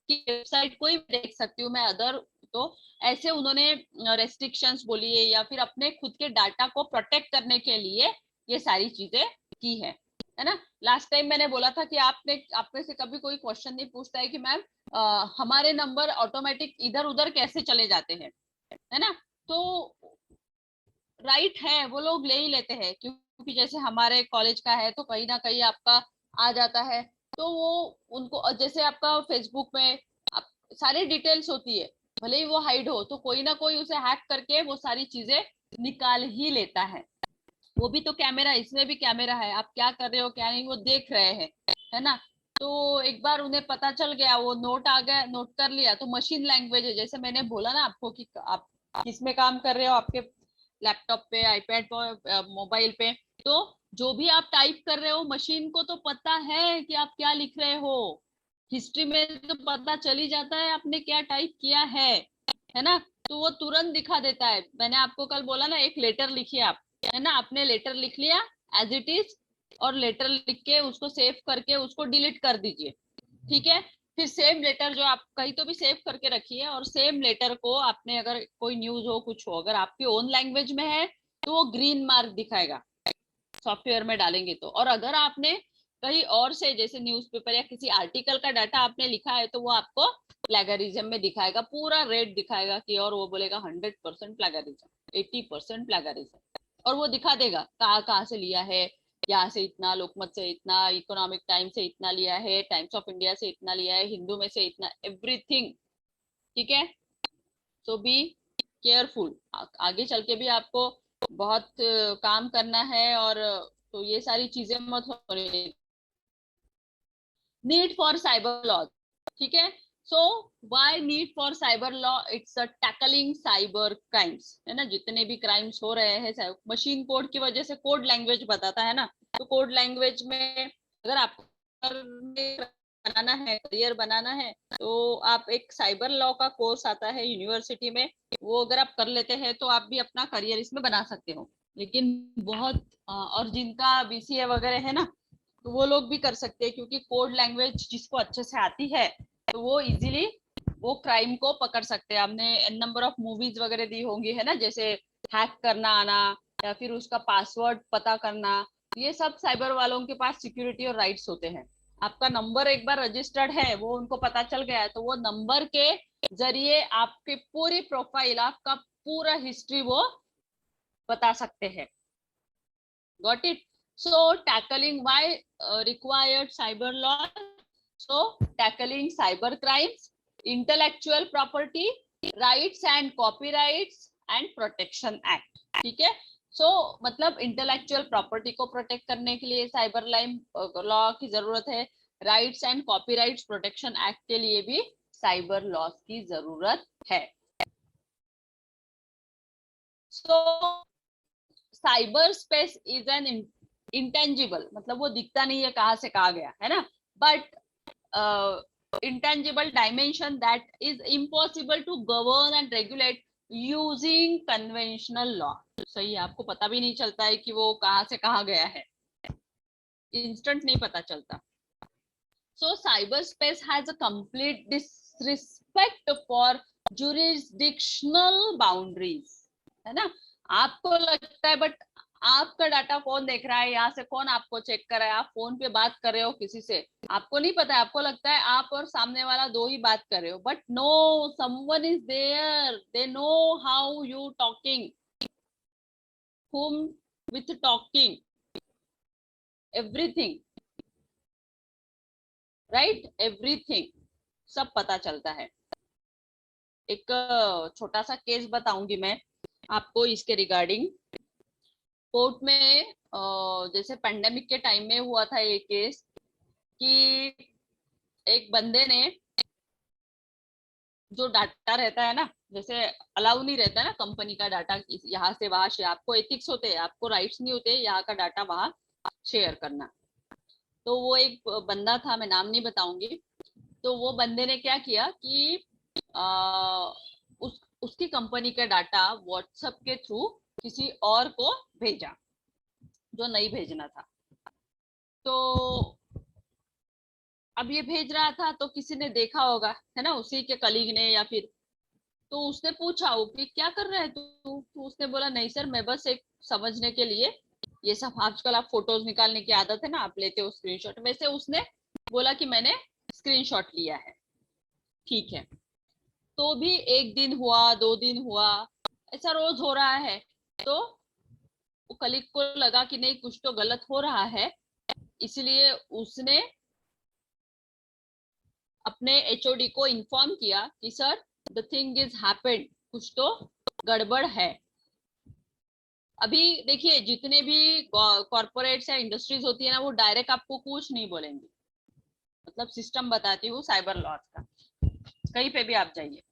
की वेबसाइट कोई भी देख सकती हूँ मैं अदर। तो ऐसे उन्होंने रेस्ट्रिक्शंस बोलिए या फिर अपने खुद के डाटा को प्रोटेक्ट करने के लिए ये सारी चीजें की है ना। लास्ट टाइम मैंने बोला था कि आप में से कभी कोई क्वेश्चन नहीं पूछता है कि मैम हमारे नंबर ऑटोमेटिक इधर उधर कैसे चले जाते हैं, है ना। तो राइट है, वो लोग ले ही लेते हैं, क्योंकि जैसे हमारे कॉलेज का है तो कहीं ना कहीं आपका आ जाता है। तो वो उनको जैसे आपका फेसबुक में आप सारी डिटेल्स होती है, भले ही वो हाइड हो, तो कोई ना कोई उसे हैक करके वो सारी चीजें निकाल ही लेता है। वो भी तो कैमरा, इसमें भी कैमरा है, आप क्या कर रहे हो क्या नहीं वो देख रहे हैं, है ना। तो एक बार उन्हें पता चल गया, वो नोट आ गया, नोट कर लिया, तो मशीन लैंग्वेज है, जैसे मैंने बोला ना आपको कि आप किसमें काम कर रहे हो, आपके लैपटॉप पे, आईपैड पे, मोबाइल पे, तो जो भी आप टाइप कर रहे हो मशीन को तो पता है कि आप क्या लिख रहे हो। हिस्ट्री में तो पता चल ही जाता है आपने क्या टाइप किया है ना। तो वो तुरंत दिखा देता है। मैंने आपको कल बोला ना, एक लेटर लिखिए आप, है ना, आपने लेटर लिख लिया एज इट इज, और लेटर लिख के उसको सेव करके उसको डिलीट कर दीजिए, ठीक है। फिर सेम लेटर जो आप कहीं तो भी सेव करके रखिए, और सेम लेटर को आपने अगर कोई न्यूज हो कुछ हो अगर आपकी ओन लैंग्वेज में है तो वो ग्रीन मार्क दिखाएगा सॉफ्टवेयर में डालेंगे तो। और अगर आपने कहीं और से जैसे न्यूज़पेपर या किसी आर्टिकल का डाटा आपने लिखा है तो वो आपको प्लेगरिज्म में दिखाएगा, पूरा रेड दिखाएगा कि, और वो बोलेगा 100% प्लेगरिज्म, 80% प्लेगरिज्म, और वो दिखा देगा कहाँ कहाँ से लिया है। यहाँ से इतना, लोकमत से इतना, इकोनॉमिक टाइम से इतना लिया है, टाइम्स ऑफ इंडिया से इतना लिया है, हिंदू में से इतना, एवरीथिंग, ठीक है। सो बी केयरफुल, आगे चल के भी आपको बहुत काम करना है, और तो ये सारी चीजें मत होने। नीड फॉर साइबर लॉ, ठीक है। So why need for cyber law, it's a tackling cyber crimes, है ना। जितने भी क्राइम्स हो रहे हैं मशीन कोड की वजह से, कोड लैंग्वेज बताता है ना, तो कोड लैंग्वेज में अगर आपको बनाना है, करियर बनाना है, तो आप एक साइबर लॉ का कोर्स आता है यूनिवर्सिटी में, वो अगर आप कर लेते हैं तो आप भी अपना करियर इसमें बना सकते हो। लेकिन बहुत और जिनका बीसीए वगैरह है ना, तो वो लोग भी कर सकते हैं, क्योंकि कोड लैंग्वेज जिसको अच्छे से आती है तो वो इजीली वो क्राइम को पकड़ सकते हैं। हमने नंबर ऑफ मूवीज वगैरह दी होंगी, है ना, जैसे हैक करना आना या फिर उसका पासवर्ड पता करना, ये सब साइबर वालों के पास सिक्योरिटी और राइट्स होते हैं। आपका नंबर एक बार रजिस्टर्ड है, वो उनको पता चल गया है, तो वो नंबर के जरिए आपकी पूरी प्रोफाइल, आपका पूरा हिस्ट्री वो बता सकते हैं। Got it? So tackling why required cyber law? So tackling cyber crimes, intellectual property rights and copyrights and protection act, ठीक है। सो मतलब इंटेलेक्चुअल प्रॉपर्टी को प्रोटेक्ट करने के लिए साइबर लॉ की जरूरत है, rights and copyrights protection act के लिए भी साइबर लॉ की जरूरत है। सो cyber space is an intangible, मतलब वो दिखता नहीं है कहाँ से कहाँ गया, है ना, but intangible dimension that is impossible to govern and regulate using conventional law. सही है, आपको पता भी नहीं चलता है कि वो कहाँ से कहाँ गया है, इंस्टेंट नहीं पता चलता। सो cyber space has a complete disrespect for jurisdictional boundaries, है ना। आपको लगता है बट आपका डाटा कौन देख रहा है, यहाँ से कौन आपको चेक कर रहा है, आप फोन पे बात कर रहे हो किसी से, आपको नहीं पता है, आपको लगता है आप और सामने वाला दो ही बात कर रहे हो, but no, someone is there, they know how you talking, whom with talking, everything, right, everything, सब पता चलता है। एक छोटा सा केस बताऊंगी मैं आपको इसके रिगार्डिंग। कोर्ट में जैसे पेंडेमिक के टाइम में हुआ था ये केस, कि एक बंदे ने जो डाटा रहता है ना, जैसे अलाउ नहीं रहता है ना कंपनी का डाटा यहाँ से वहां शेयर, आपको एथिक्स होते हैं, आपको राइट्स नहीं होते यहाँ का डाटा वहां शेयर करना। तो वो एक बंदा था, मैं नाम नहीं बताऊंगी, तो वो बंदे ने क्या किया कि उसकी कंपनी का डाटा व्हाट्सएप के थ्रू किसी और को भेजा जो नहीं भेजना था। तो अब ये भेज रहा था तो किसी ने देखा होगा, है ना, उसी के कलीग ने या फिर, तो उसने पूछा वो कि क्या कर रहा है तू, तो उसने बोला नहीं सर, मैं बस एक समझने के लिए, ये सब आजकल आप फोटोज निकालने की आदत है ना, आप लेते हो स्क्रीनशॉट, वैसे उसने बोला कि मैंने स्क्रीनशॉट लिया है, ठीक है। तो भी एक दिन हुआ, 2 दिन हुआ, ऐसा रोज हो रहा है, तो कलीग को लगा कि नहीं कुछ तो गलत हो रहा है, इसलिए उसने अपने एचओडी को इन्फॉर्म किया कि sir the thing is happened, कुछ तो गड़बड़ है। अभी देखिए जितने भी कॉर्पोरेट्स या इंडस्ट्रीज होती है ना, वो डायरेक्ट आपको कुछ नहीं बोलेंगे, मतलब सिस्टम बताती हूँ साइबर लॉज का, कहीं पे भी आप जाइए,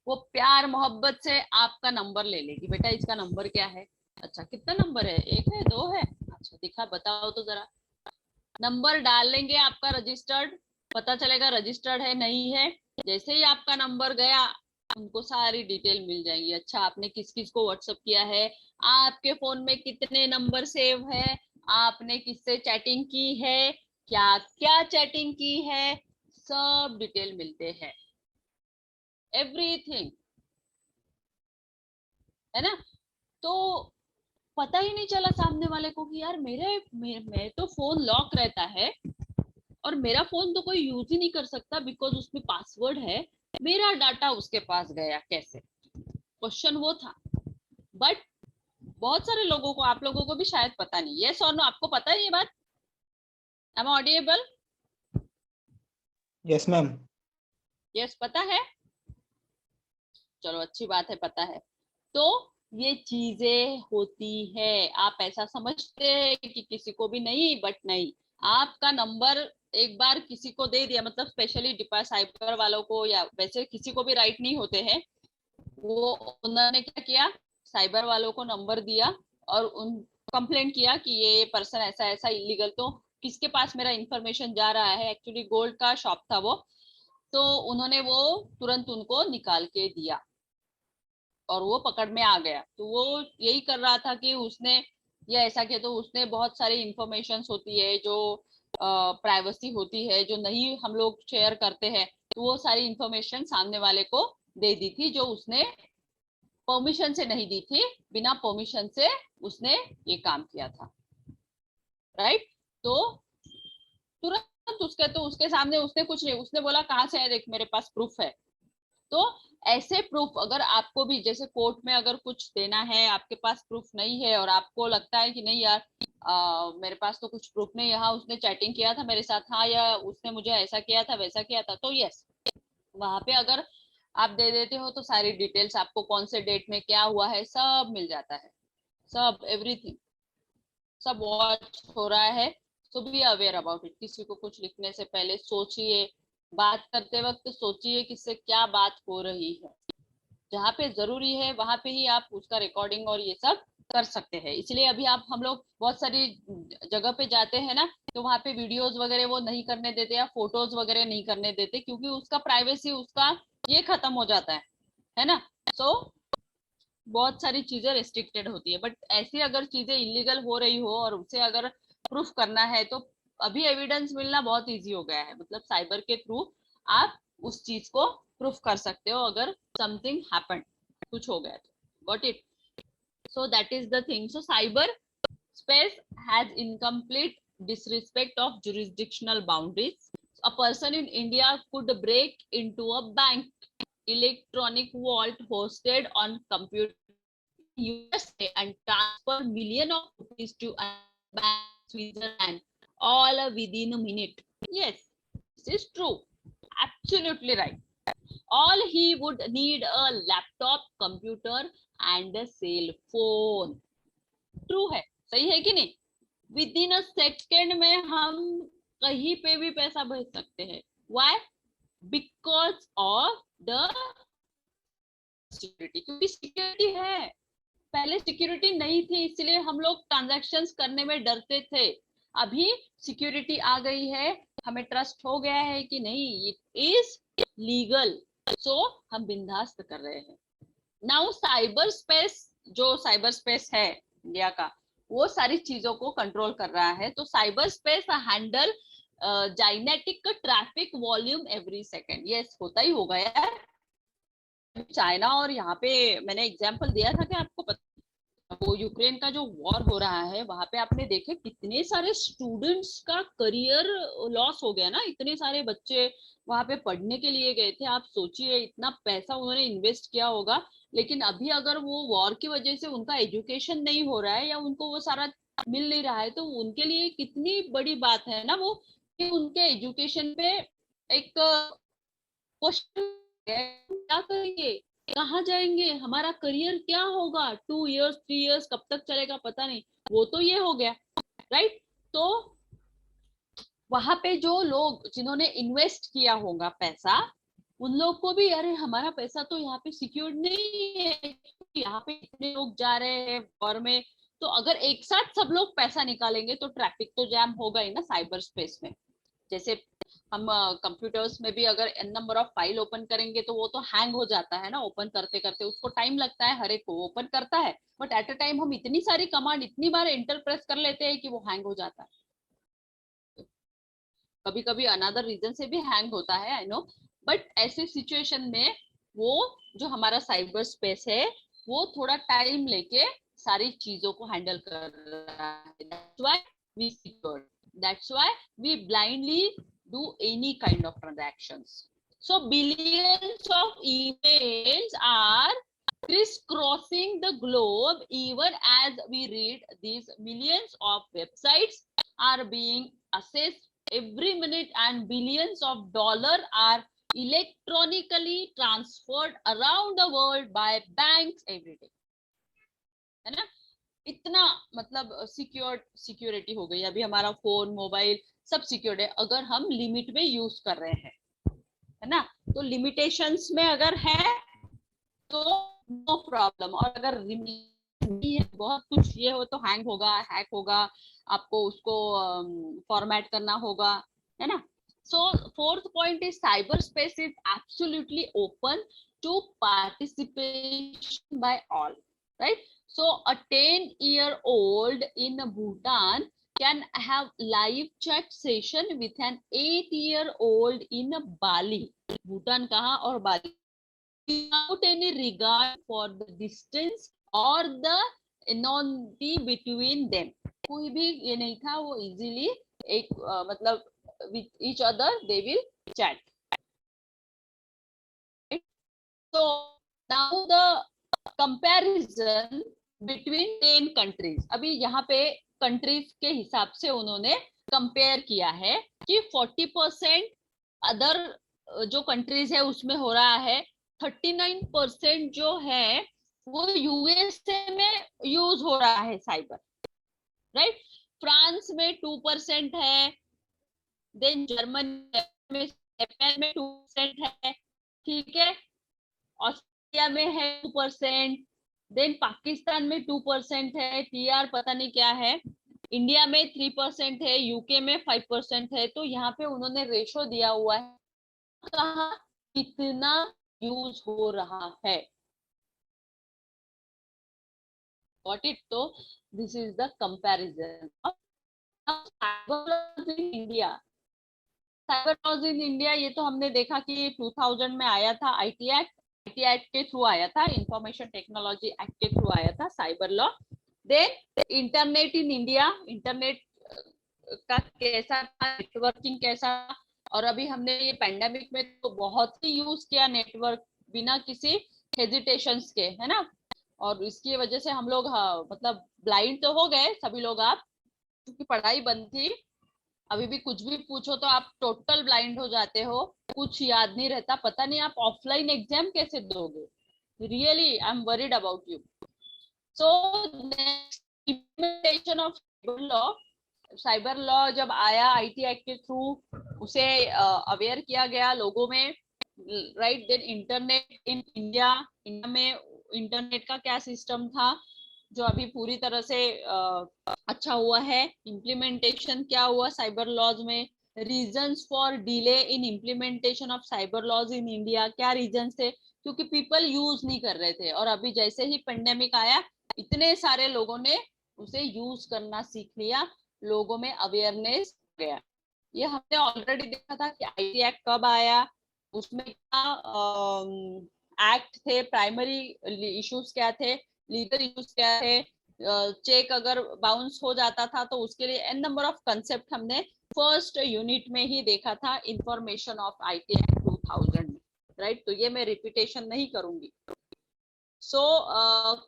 वो प्यार मोहब्बत से आपका नंबर ले लेगी, बेटा इसका नंबर क्या है, अच्छा कितना नंबर है, 1 है 2 है, अच्छा दिखा बताओ तो जरा, नंबर डाल लेंगे आपका रजिस्टर्ड, पता चलेगा रजिस्टर्ड है नहीं है, जैसे ही आपका नंबर गया उनको सारी डिटेल मिल जाएगी, अच्छा आपने किस किस को व्हाट्सएप किया है, आपके फोन में कितने नंबर सेव है, आपने किससे चैटिंग की है, क्या क्या चैटिंग की है, सब डिटेल मिलते हैं, एवरीथिंग, है ना। तो पता ही नहीं चला सामने वाले को कि यार मैं तो फोन लॉक रहता है और मेरा फोन तो कोई यूज ही नहीं कर सकता बिकॉज उसमें पासवर्ड है, मेरा डाटा उसके पास गया कैसे, क्वेश्चन वो था। बट बहुत सारे लोगों को, आप लोगों को भी शायद पता नहीं, यस और नो, आपको पता है ये बात? Am audible? Yes ma'am. Yes पता है, चलो अच्छी बात है, पता है। तो ये चीजें होती है, आप ऐसा समझते हैं कि किसी को भी नहीं, बट नहीं, आपका नंबर एक बार किसी को दे दिया, मतलब स्पेशली डिपा साइबर वालों को, या वैसे किसी को भी राइट नहीं होते हैं, वो उन्होंने क्या किया, साइबर वालों को नंबर दिया और उन कंप्लेंट किया कि ये पर्सन ऐसा ऐसा इलीगल, तो किसके पास मेरा इंफॉर्मेशन जा रहा है, एक्चुअली गोल्ड का शॉप था वो, तो उन्होंने वो तुरंत उनको निकाल के दिया और वो पकड़ में आ गया। तो वो यही कर रहा था कि उसने ये ऐसा किया, तो उसने बहुत सारी इंफॉर्मेशन होती है जो प्राइवेसी होती है, जो नहीं हम लोग शेयर करते हैं, तो वो सारी इंफॉर्मेशन सामने वाले को दे दी थी, जो उसने परमिशन से नहीं दी थी, बिना परमिशन से उसने ये काम किया था, राइट। तो तुरंत उसके सामने उसने कुछ नहीं, उसने बोला कहाँ से है, देख मेरे पास प्रूफ है। तो ऐसे प्रूफ अगर आपको भी, जैसे कोर्ट में अगर कुछ देना है, आपके पास प्रूफ नहीं है और आपको लगता है कि नहीं यार मेरे पास तो कुछ प्रूफ नहीं, यहाँ उसने चैटिंग किया था मेरे साथ, हाँ, या उसने मुझे ऐसा किया था वैसा किया था, तो यस, वहां पे अगर आप दे देते हो तो सारी डिटेल्स आपको, कौन से डेट में क्या हुआ है सब मिल जाता है, सब एवरीथिंग, सब वॉच हो रहा है। सो बी अवेयर अबाउट इट, किसी को कुछ लिखने से पहले सोचिए, बात करते वक्त सोचिए किससे क्या बात हो रही है, जहाँ पे जरूरी है वहां पे ही आप उसका रिकॉर्डिंग और ये सब कर सकते हैं। इसलिए अभी आप, हम लोग बहुत सारी जगह पे जाते हैं ना, तो वहां पे वीडियोस वगैरह वो नहीं करने देते या फोटोज वगैरह नहीं करने देते, क्योंकि उसका प्राइवेसी, उसका ये खत्म हो जाता है ना। सो बहुत सारी चीजें रेस्ट्रिक्टेड होती है, बट ऐसी अगर चीजें इलीगल हो रही हो और उसे अगर प्रूफ करना है, तो अभी एविडेंस मिलना बहुत इजी हो गया है, मतलब साइबर के थ्रू आप उस चीज को प्रूफ कर सकते हो अगर समथिंग हैपेंड, कुछ हो गया तो, got it. so that is the thing, so cyber space has incomplete disrespect of jurisdictional boundaries. A person in India could break into a bank electronic vault hosted on computer USA and transfer millions of rupees to a bank in Switzerland all within a minute. Yes, this is true. Absolutely right. All he would need a laptop, computer and a cell phone. True है, सही है कि नहीं? Within a second में हम कहीं पे भी पैसा भेज सकते हैं. Why? Because of the security. क्योंकि सिक्योरिटी है, पहले सिक्योरिटी नहीं थी, इसलिए हम लोग ट्रांजैक्शंस करने में डरते थे। अभी सिक्योरिटी आ गई है, हमें ट्रस्ट हो गया है कि नहीं, इट इज लीगल, सो हम बिंदास्त कर रहे हैं। नाउ साइबर स्पेस, जो साइबर स्पेस है इंडिया का, वो सारी चीजों को कंट्रोल कर रहा है। तो cyber space handle gigantic traffic volume every second. Yes, होता ही होगा यार, चाइना और यहाँ पे मैंने एग्जाम्पल दिया था कि आपको पता, वो यूक्रेन का जो वॉर हो रहा है, वहां पे आपने देखे कितने सारे स्टूडेंट्स का करियर लॉस हो गया ना, इतने सारे बच्चे वहां पे पढ़ने के लिए गए थे, आप सोचिए इतना पैसा उन्होंने इन्वेस्ट किया होगा, लेकिन अभी अगर वो वॉर की वजह से उनका एजुकेशन नहीं हो रहा है या उनको वो सारा मिल नहीं रहा है, तो उनके लिए कितनी बड़ी बात है ना वो, कि उनके एजुकेशन पे एक क्वेश्चन, क्या करेंगे, कहाँ जाएंगे, हमारा करियर क्या होगा, 2 इयर्स 3 इयर्स कब तक चलेगा पता नहीं, वो तो ये हो गया, राइट। तो वहां पे जो लोग जिन्होंने इन्वेस्ट किया होगा पैसा, उन लोग को भी, अरे हमारा पैसा तो यहाँ पे सिक्योर्ड नहीं है, यहाँ पे इतने लोग जा रहे हैं वॉर में, तो अगर एक साथ सब लोग पैसा निकालेंगे तो ट्रैफिक तो जैम होगा ही ना साइबर स्पेस में। जैसे हम कंप्यूटर्स में भी अगर n number of file open करेंगे तो वो तो हैंग हो जाता है ना, ओपन करते करते उसको टाइम लगता है, हर एक को ओपन करता है, बट एट अ टाइम हम इतनी सारी कमांड इतनी बार एंटर प्रेस कर लेते हैं कि वो हैंग हो जाता है। कभी कभी अनदर रीजन से भी हैंग होता है, आई नो, बट ऐसे सिचुएशन में वो जो हमारा साइबर स्पेस है वो थोड़ा टाइम लेके सारी चीजों को हैंडल कर रहा है। That's why we secure, that's why we blindly do any kind of transactions. So billions of emails are crisscrossing the globe. Even as we read, these millions of websites are being accessed every minute, and billions of dollars are electronically transferred around the world by banks every day. है ना, इतना मतलब सिक्योरिटी हो गई। अभी हमारा फोन मोबाइल सब सिक्योर्ड है अगर हम लिमिट में यूज कर रहे हैं, है ना। तो लिमिटेशंस में अगर है तो नो प्रॉब्लम, और अगर बहुत कुछ ये हो तो हैंग होगा, हैक होगा, आपको उसको फॉर्मेट करना होगा, है ना। So fourth point is cyber space is absolutely open to participation by all, right. So a 10-year-old in Bhutan can have live chat session with an 8-year-old in Bali. Bhutan कहाँ और बाली, without any regard for the distance or the anonymity between them. कोई भी ये नहीं था, वो easily एक मतलब with each other they will chat. Right? So now the comparison between 10 countries. अभी यहाँ पे कंट्रीज के हिसाब से उन्होंने कंपेयर किया है कि 40% अदर जो कंट्रीज है उसमें हो रहा है, 39% जो है वो यूएसए में यूज हो रहा है साइबर, राइट। फ्रांस में 2% है, देन जर्मनी में, जापान में 2% है, ठीक है, ऑस्ट्रेलिया में है 2%, देन पाकिस्तान में 2% है, टीआर पता नहीं क्या है, इंडिया में 3% है, यूके में 5% है। तो यहाँ पे उन्होंने रेशो दिया हुआ है कहाँ कितना यूज हो रहा है, गॉट इट। तो this is the comparison of cyber laws in India. Cyber laws in India ये तो हमने देखा कि 2000 में आया था आईटी एक्ट के थ्रू आया था, इंफॉर्मेशन टेक्नोलॉजी एक्ट के थ्रू आया था cyber law. Then internet in India, internet का कैसा था, नेटवर्किंग कैसा, और अभी हमने ये पैंडेमिक में तो बहुत ही यूज किया नेटवर्क बिना किसी हेजिटेशंस के, है ना। और इसकी वजह से हम लोग मतलब ब्लाइंड तो हो गए सभी लोग, आप क्योंकि पढ़ाई बंद थी, अभी भी कुछ भी पूछो तो आप टोटल ब्लाइंड हो जाते हो, कुछ याद नहीं रहता, पता नहीं आप ऑफलाइन एग्जाम कैसे दोगे। Really I am worried about you. So next, implementation of cyber law जब आया आईटी एक्ट के थ्रू, उसे अवेयर किया गया लोगों में, right. Then internet in India, India में इंटरनेट का क्या सिस्टम था जो अभी पूरी तरह से अच्छा हुआ है, इम्प्लीमेंटेशन क्या हुआ साइबर लॉज में, reasons for delay in implementation of cyber laws in India, क्या रीजन थे, क्योंकि पीपल यूज नहीं कर रहे थे, और अभी जैसे ही पेंडेमिक आया इतने सारे लोगों ने उसे यूज करना सीख लिया, लोगों में अवेयरनेस गया। ये हमने ऑलरेडी देखा था कि आईटी एक्ट कब आया, उसमें क्या एक्ट थे, प्राइमरी इश्यूज क्या थे, लीगल इश्यूज क्या थे, चेक अगर बाउंस हो जाता था तो उसके लिए एन नंबर ऑफ कंसेप्ट हमने फर्स्ट यूनिट में ही देखा था, इंफॉर्मेशन ऑफ आईटी एक्ट 2000 में, राइट। तो ये मैं रिपीटेशन नहीं करूंगी। So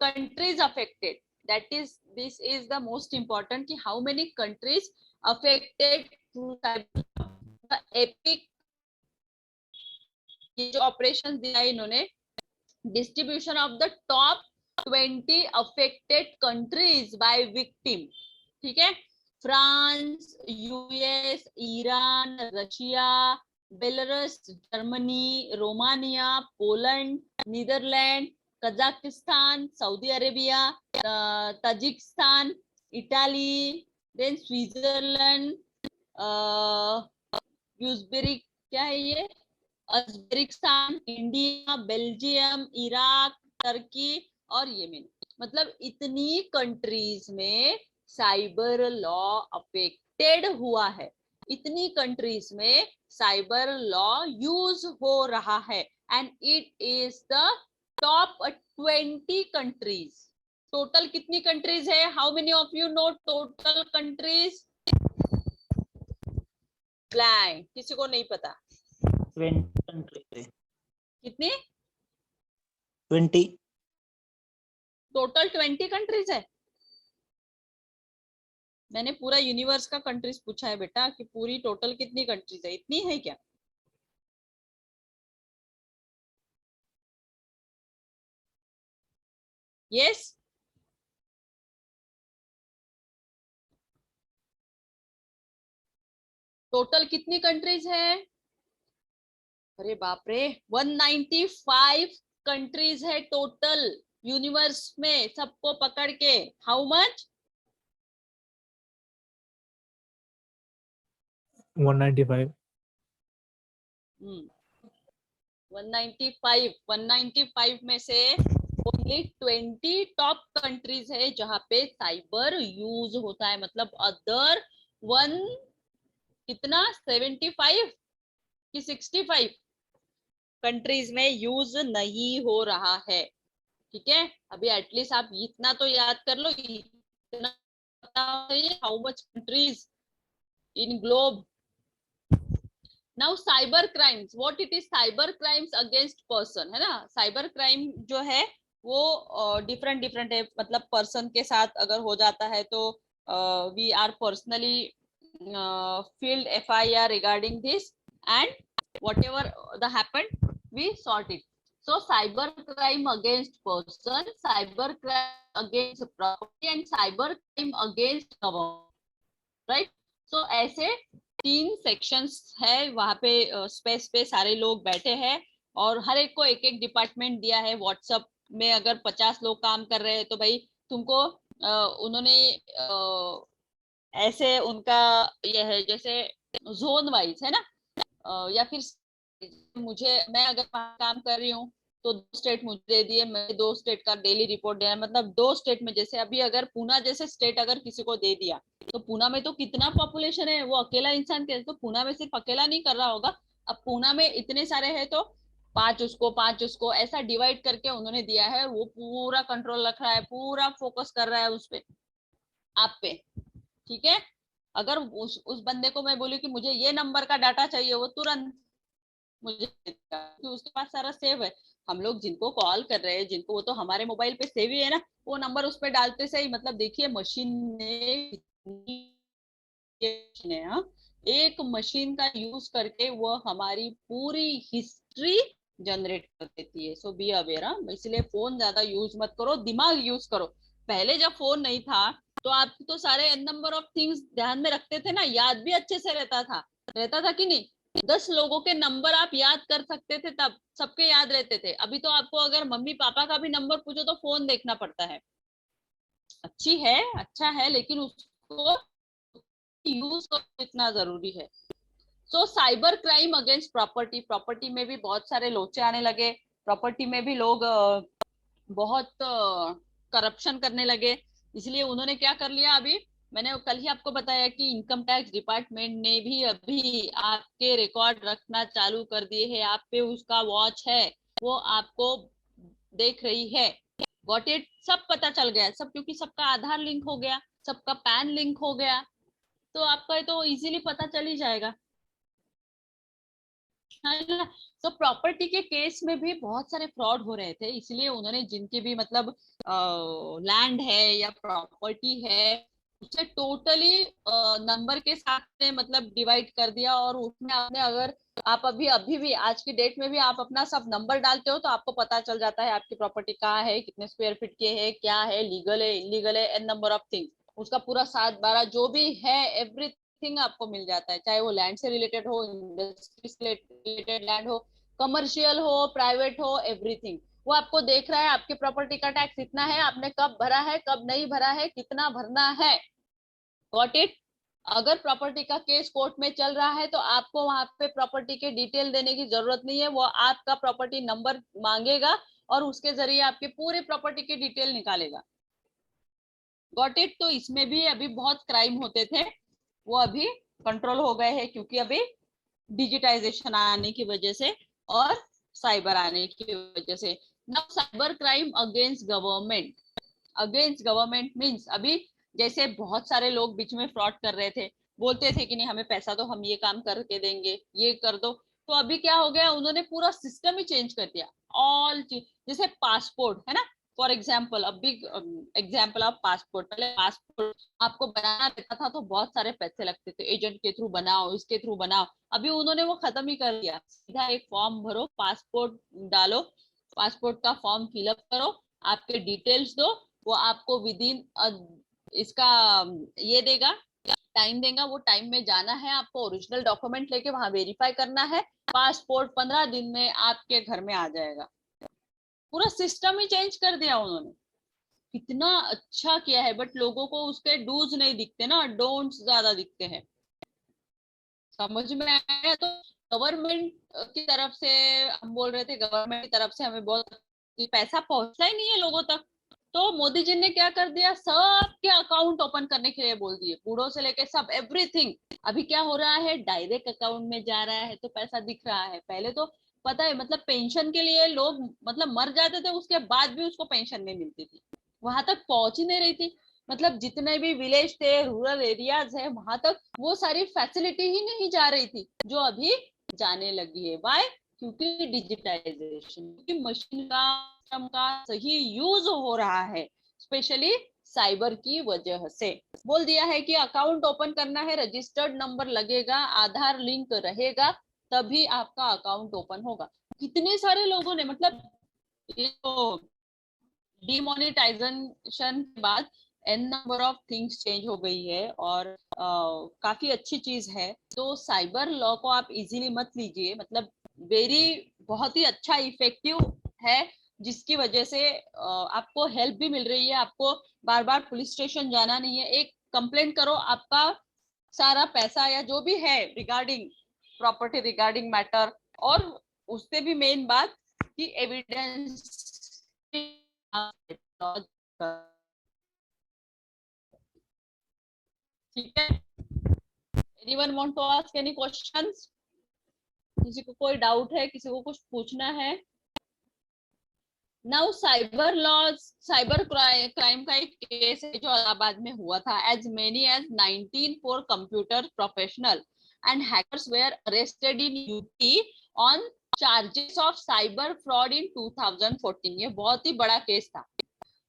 countries affected, that is this is the most important कि how many countries affected through Epic, ये जो ऑपरेशन दिया इन्होंने, distribution of the top 20 affected countries by victim, ठीक है। France, US, Iran, Russia, Belarus, Germany, Romania, Poland, Netherland, Kazakhstan, Saudi Arabia, Tajikistan, Italy, then Switzerland, यूजबेरिक, क्या है ये, अजबेरिस्तान, इंडिया, बेल्जियम, इराक, टर्की और येमेन। मतलब इतनी कंट्रीज में साइबर लॉ अफेक्टेड हुआ है, इतनी कंट्रीज में साइबर लॉ यूज हो रहा है, and it is the top 20 countries. Total कितनी कंट्रीज है? How many of you know total countries? Blank, किसी को नहीं पता। 20 कंट्री, कितनी? 20। टोटल 20 कंट्रीज है। मैंने पूरा यूनिवर्स का कंट्रीज पूछा है बेटा, कि पूरी टोटल कितनी कंट्रीज है, इतनी है क्या? यस, टोटल कितनी कंट्रीज है? अरे बाप रे, 195 कंट्रीज है टोटल यूनिवर्स में, सबको पकड़ के। How much? 195। 195 में से ओनली 20 टॉप कंट्रीज है जहां पे साइबर यूज होता है। मतलब अदर वन कितना, 75 कि 65 कंट्रीज में यूज नहीं हो रहा है। ठीक है, अभी एटलीस्ट आप इतना तो याद कर लो, इतना पता है how much countries in globe. Now cyber crimes, what it is? Cyber crimes against person, है ना। साइबर क्राइम जो है वो डिफरेंट डिफरेंट है। मतलब पर्सन के साथ अगर हो जाता है तो we are personally filed FIR regarding this, and whatever the happened we sort it. So cyber crime against person, cyber crime against property and cyber crime against government, right? So ऐसे 3 सेक्शंस है वहां पे। स्पेस पे सारे लोग बैठे हैं और हर एक को एक एक डिपार्टमेंट दिया है। व्हाट्सएप में अगर 50 लोग काम कर रहे हैं तो भाई तुमको उन्होंने ऐसे उनका यह है जैसे जोन वाइज, है ना। या फिर मुझे, मैं अगर वहाँ काम कर रही हूँ तो 2 स्टेट मुझे दे दिए, मैं 2 स्टेट का डेली रिपोर्ट देना। मतलब 2 स्टेट में, जैसे अभी अगर पूना जैसे स्टेट अगर किसी को दे दिया तो पूना में तो कितना पॉपुलेशन है, वो अकेला इंसान कैसे, तो पूना में सिर्फ अकेला नहीं कर रहा होगा। अब पूना में इतने सारे हैं तो 5 उसको 5 उसको ऐसा डिवाइड करके उन्होंने दिया है। वो पूरा कंट्रोल रख रहा है, पूरा फोकस कर रहा है उस पे, आप पे। ठीक है, अगर उस बंदे को मैं बोलूं कि मुझे ये नंबर का डाटा चाहिए, वो तुरंत मुझे देगा, क्योंकि उसके पास सारा सेव है। हम लोग जिनको कॉल कर रहे हैं, जिनको, वो तो हमारे मोबाइल पे सेव ही है ना। वो नंबर उस पे डालते से ही, मतलब देखिए मशीन ने हाँ, एक मशीन का यूज करके वो हमारी पूरी हिस्ट्री जनरेट कर देती है। सो बी अवेयर। इसलिए फोन ज्यादा यूज मत करो, दिमाग यूज करो। पहले जब फोन नहीं था तो आप तो सारे नंबर ऑफ थिंग्स ध्यान में रखते थे ना, याद भी अच्छे से रहता था कि नहीं। 10 लोगों के नंबर आप याद कर सकते थे, तब सबके याद रहते थे। अभी तो आपको अगर मम्मी पापा का भी नंबर पूछो तो फोन देखना पड़ता है। अच्छी है, अच्छा है, लेकिन उसको यूज करना इतना जरूरी है। सो cyber crime against property, property में भी बहुत सारे लोचे आने लगे। प्रॉपर्टी में भी लोग बहुत करप्शन करने लगे। इसलिए उन्होंने क्या कर लिया, अभी मैंने कल ही आपको बताया कि इनकम टैक्स डिपार्टमेंट ने भी अभी आपके रिकॉर्ड रखना चालू कर दिए है। आप पे उसका वॉच है, वो आपको देख रही है। Got it? सब पता चल गया सब, क्योंकि सबका आधार लिंक हो गया, सबका पैन लिंक हो गया, तो आपका तो इजीली पता चल ही जाएगा, है ना। तो प्रॉपर्टी के केस में भी बहुत सारे फ्रॉड हो रहे थे, इसलिए उन्होंने जिनकी भी मतलब लैंड है या प्रॉपर्टी है उसे टोटली नंबर के साथ में मतलब डिवाइड कर दिया। और उसमें आपने अगर आप अभी अभी भी आज की डेट में भी आप अपना सब नंबर डालते हो तो आपको पता चल जाता है आपकी प्रॉपर्टी कहाँ है, कितने स्क्वायर फीट की है, क्या है, लीगल है, इलीगल है, एन नंबर ऑफ थिंग्स। उसका पूरा 7-12 जो भी है एवरीथिंग आपको मिल जाता है। चाहे वो लैंड से रिलेटेड हो, इंडस्ट्री से रिलेटेड लैंड हो, कमर्शियल हो, प्राइवेट हो, एवरीथिंग वो आपको देख रहा है। आपकी प्रॉपर्टी का टैक्स इतना है, आपने कब भरा है, कब नहीं भरा है, कितना भरना है। Got it? अगर प्रॉपर्टी का केस कोर्ट में चल रहा है तो आपको वहां पे प्रॉपर्टी के डिटेल देने की जरूरत नहीं है, वो आपका प्रॉपर्टी नंबर मांगेगा और उसके जरिए आपके पूरे प्रॉपर्टी की डिटेल निकालेगा। Got it. तो इसमें भी अभी बहुत क्राइम होते थे, वो अभी कंट्रोल हो गए हैं क्योंकि अभी डिजिटाइजेशन आने की वजह से और साइबर आने की वजह से। Now cyber crime against government. Against government means अभी जैसे बहुत सारे लोग बीच में फ्रॉड कर रहे थे, बोलते थे कि नहीं हमें पैसा दो, हम ये काम करके देंगे, ये कर दो। तो अभी क्या हो गया, उन्होंने पूरा सिस्टम ही चेंज कर दिया। ऑल जैसे पासपोर्ट है ना, for example, a big example of passport. पहले पासपोर्ट आपको बनाना रहता था तो बहुत सारे पैसे लगते थे, एजेंट के थ्रू बनाओ, इसके थ्रू बनाओ। अभी उन्होंने वो खत्म ही कर दिया, सीधा एक फॉर्म भरो, पासपोर्ट डालो, पासपोर्ट का फॉर्म फिलअप करो, आपके डिटेल्स दो, वो आपको विद इन इसका ये देगा, टाइम देगा, वो टाइम में जाना है, आपको ओरिजिनल डॉक्यूमेंट लेके वहां वेरीफाई करना है, पासपोर्ट 15 दिन में आपके घर में आ जाएगा। पूरा सिस्टम ही चेंज कर दिया उन्होंने। कितना अच्छा किया है, बट लोगों को उसके डूज नहीं दिखते ना, डोंट्स ज्यादा दिखते हैं। समझ में आया? तो गवर्नमेंट की तरफ से हम बोल रहे थे, गवर्नमेंट की तरफ से हमें बहुत पैसा पहुंचता ही नहीं है लोगों तक। तो मोदी जी ने क्या कर दिया, सबके अकाउंट ओपन करने के लिए बोल दिए, बूढ़ों से लेके सब, एवरीथिंग। अभी क्या हो रहा है, डायरेक्ट अकाउंट में जा रहा है तो पैसा दिख रहा है। पहले तो पता है, मतलब पेंशन के लिए लोग मतलब मर जाते थे, उसके बाद भी उसको पेंशन नहीं मिलती थी, वहां तक पहुंच ही नहीं रही थी। मतलब जितने भी विलेज थे, रूरल एरियाज है, वहां तक वो सारी फैसिलिटी ही नहीं जा रही थी जो अभी जाने लगी है। वाई? क्योंकि डिजिटाइजेशन, क्योंकि मशीन का सही यूज हो रहा है, स्पेशली साइबर की वजह से। बोल दिया है कि अकाउंट ओपन करना है, रजिस्टर्ड नंबर लगेगा, आधार लिंक रहेगा, तभी आपका अकाउंट ओपन होगा। कितने सारे लोगों ने, मतलब ये तो डिमोनेटाइजेशन के बाद an number of things change हो गई है और काफी अच्छी चीज है। तो साइबर लॉ को आप इजीली मत लीजिए, मतलब वेरी बहुत ही अच्छा इफेक्टिव है, जिसकी वजह से आपको हेल्प भी मिल रही है, आपको बार बार पुलिस स्टेशन जाना नहीं है, एक कंप्लेंट करो, आपका सारा पैसा या जो भी है रिगार्डिंग प्रॉपर्टी, रिगार्डिंग मैटर, और उससे भी मेन बात कि एविडेंस। ठीक है। Anyone want to ask any questions? किसी को कोई डाउट है, किसी को कुछ पूछना है? Now cyber laws, cyber crime का एक केस है जो इलाहाबाद में हुआ था। As many as 19 for computer professional and hackers were arrested in UP on charges of cyber fraud in 2014। ये बहुत ही बड़ा केस था।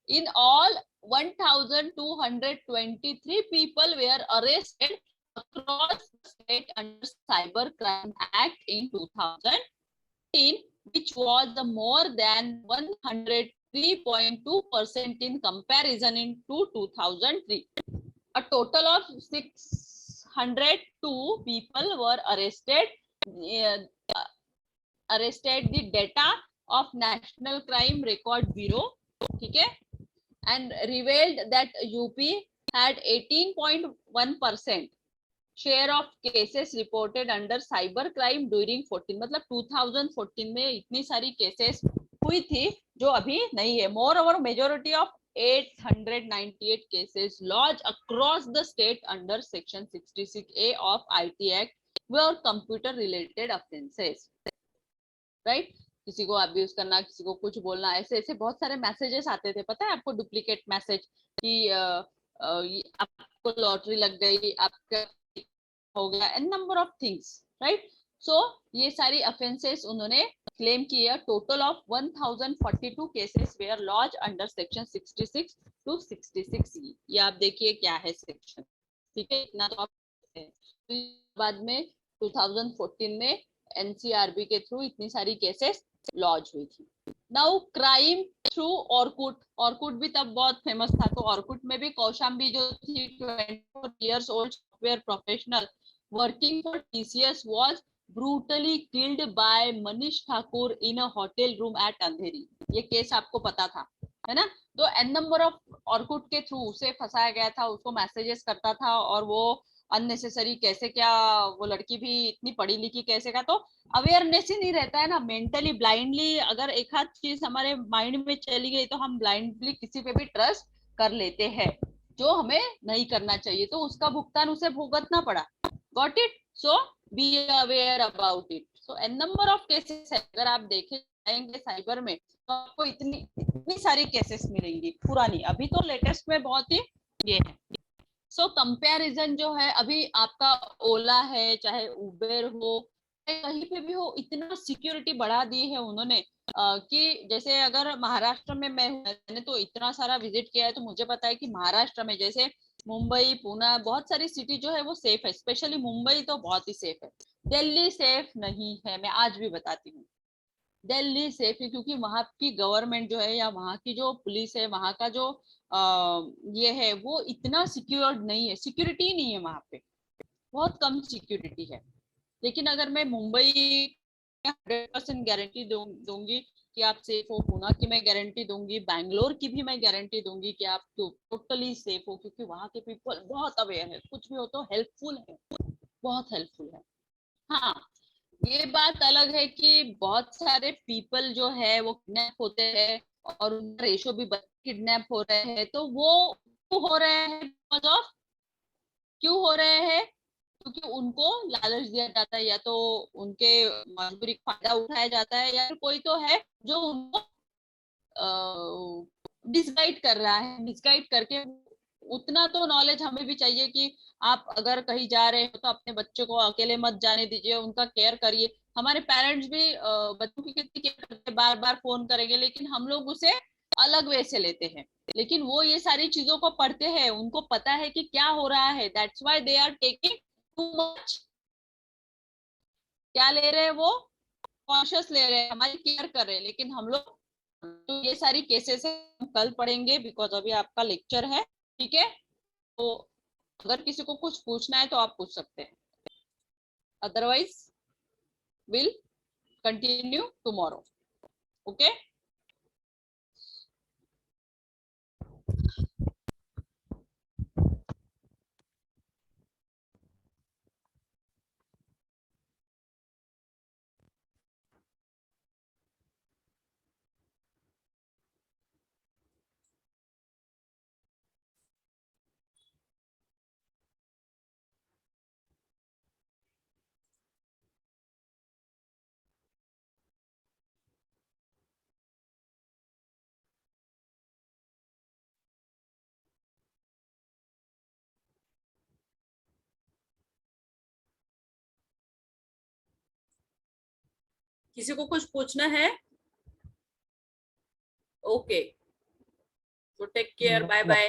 In all, 1,223 people were arrested across the state under Cybercrime Act in 2018, which was more than 103.2% in comparison to 2003. A total of 602 people were arrested. The data of National Crime Record Bureau, ठीक है, and revealed that UP had 18.1% share of cases reported under cyber crime during 14, मतलब 2014 में इतनी सारी केसेस हुई थी जो अभी नहीं है। Moreover, majority of 898 cases lodged across the state under section 66A of IT Act were computer related offenses, right? किसी को अब्यूज करना, किसी को कुछ बोलना, ऐसे ऐसे बहुत सारे मैसेजेस आते थे, पता है आपको, डुप्लीकेट मैसेज कि आपको लॉटरी लग गई, आपका हो गया, an number of things, right? So ये सारी ऑफेंसेस उन्होंने क्लेम किए। Total of 1042 cases were lodged under section 66 to 66E। ये आप देखिए क्या है सेक्शन, ठीक है, इतना तो आप बाद में 2014 में एनसीआरबी के थ्रू इतनी सारी केसेस लॉन्च हुई थी। Now crime through Orkut, Orkut भी तब बहुत फेमस था। तो ऑर्कुट में भी कौशाम्बी जो थी, 24 years old software professional working for TCS was brutally killed by Manish Thakur in a hotel room at Andheri. ये केस आपको पता था, है ना? तो एन नंबर ऑफ ऑर्कुट के थ्रू उसे फंसाया गया था, उसको मैसेजेस करता था और वो अननेसेसरी कैसे, क्या वो लड़की भी इतनी पढ़ी लिखी कैसे का, तो अवेयरनेस ही नहीं रहता है ना। मेंटली ब्लाइंडली अगर एक आध चीज हमारे माइंड में चली गई तो हम ब्लाइंडली किसी पे भी ट्रस्ट कर लेते हैं, जो हमें नहीं करना चाहिए, तो उसका भुगतान उसे भुगतना पड़ा। Got it? So be aware about it. So an number of cases है, अगर आप देखे जाएंगे साइबर में तो आपको इतनी इतनी सारी केसेस मिलेंगी पुरानी, अभी तो लेटेस्ट में बहुत ही ये है। सो कंपैरिजन जो है, अभी आपका ओला है चाहे उबेर हो कहीं पे भी हो, इतना सिक्योरिटी बढ़ा दी है उन्होंने कि जैसे अगर महाराष्ट्र में मैंने तो इतना सारा विजिट किया है, तो मुझे पता है कि महाराष्ट्र में जैसे मुंबई पुणे बहुत सारी सिटी जो है वो सेफ है, स्पेशली मुंबई तो बहुत ही सेफ है। दिल्ली सेफ नहीं है, मैं आज भी बताती हूँ। दिल्ली सेफ है क्योंकि वहां की गवर्नमेंट जो है या वहां की जो पुलिस है, वहां का जो ये है वो इतना सिक्योर्ड नहीं है, सिक्योरिटी नहीं है वहां पे, बहुत कम सिक्योरिटी है। लेकिन अगर मैं मुंबई 100% गारंटी दूंगी कि आप सेफ हो, पुणे की मैं गारंटी दूंगी, बैंगलोर की भी मैं गारंटी दूंगी कि आप टोटली सेफ हो, क्योंकि वहां के पीपल बहुत अवेयर है, कुछ भी हो तो हेल्पफुल है, बहुत हेल्पफुल है। हाँ, ये बात अलग है कि बहुत सारे पीपल जो है वो किडनैप होते हैं और उनका रेशो भी किडनैप हो रहे हैं, तो वो क्यों हो रहे हैं? बिकॉज ऑफ, क्यों हो रहे हैं? क्योंकि उनको लालच दिया जाता है, या तो उनके मजबूरी का फायदा उठाया जाता है, या फिर कोई तो है जो उनको डिसगाइड कर रहा है, डिसगाइड करके। उतना तो नॉलेज हमें भी चाहिए कि आप अगर कहीं जा रहे हो तो अपने बच्चों को अकेले मत जाने दीजिए, उनका केयर करिए। हमारे पेरेंट्स भी बच्चों की कितनी केयर करते हैं, बार बार फोन करेंगे, लेकिन हम लोग उसे अलग वे से लेते हैं। लेकिन वो ये सारी चीजों को पढ़ते हैं, उनको पता है कि क्या हो रहा है, that's why they are taking too much. क्या ले रहे हैं वो? कॉन्शियस ले रहे हैं, हमारी केयर कर रहे हैं, लेकिन हम लोग, तो ये सारी केसेस है, हम कल पढ़ेंगे बिकॉज अभी आपका लेक्चर है, ठीक है? तो अगर किसी को कुछ पूछना है तो आप पूछ सकते हैं, otherwise will continue tomorrow. Okay? किसी को कुछ पूछना है? ओके, तो टेक केयर, बाय बाय।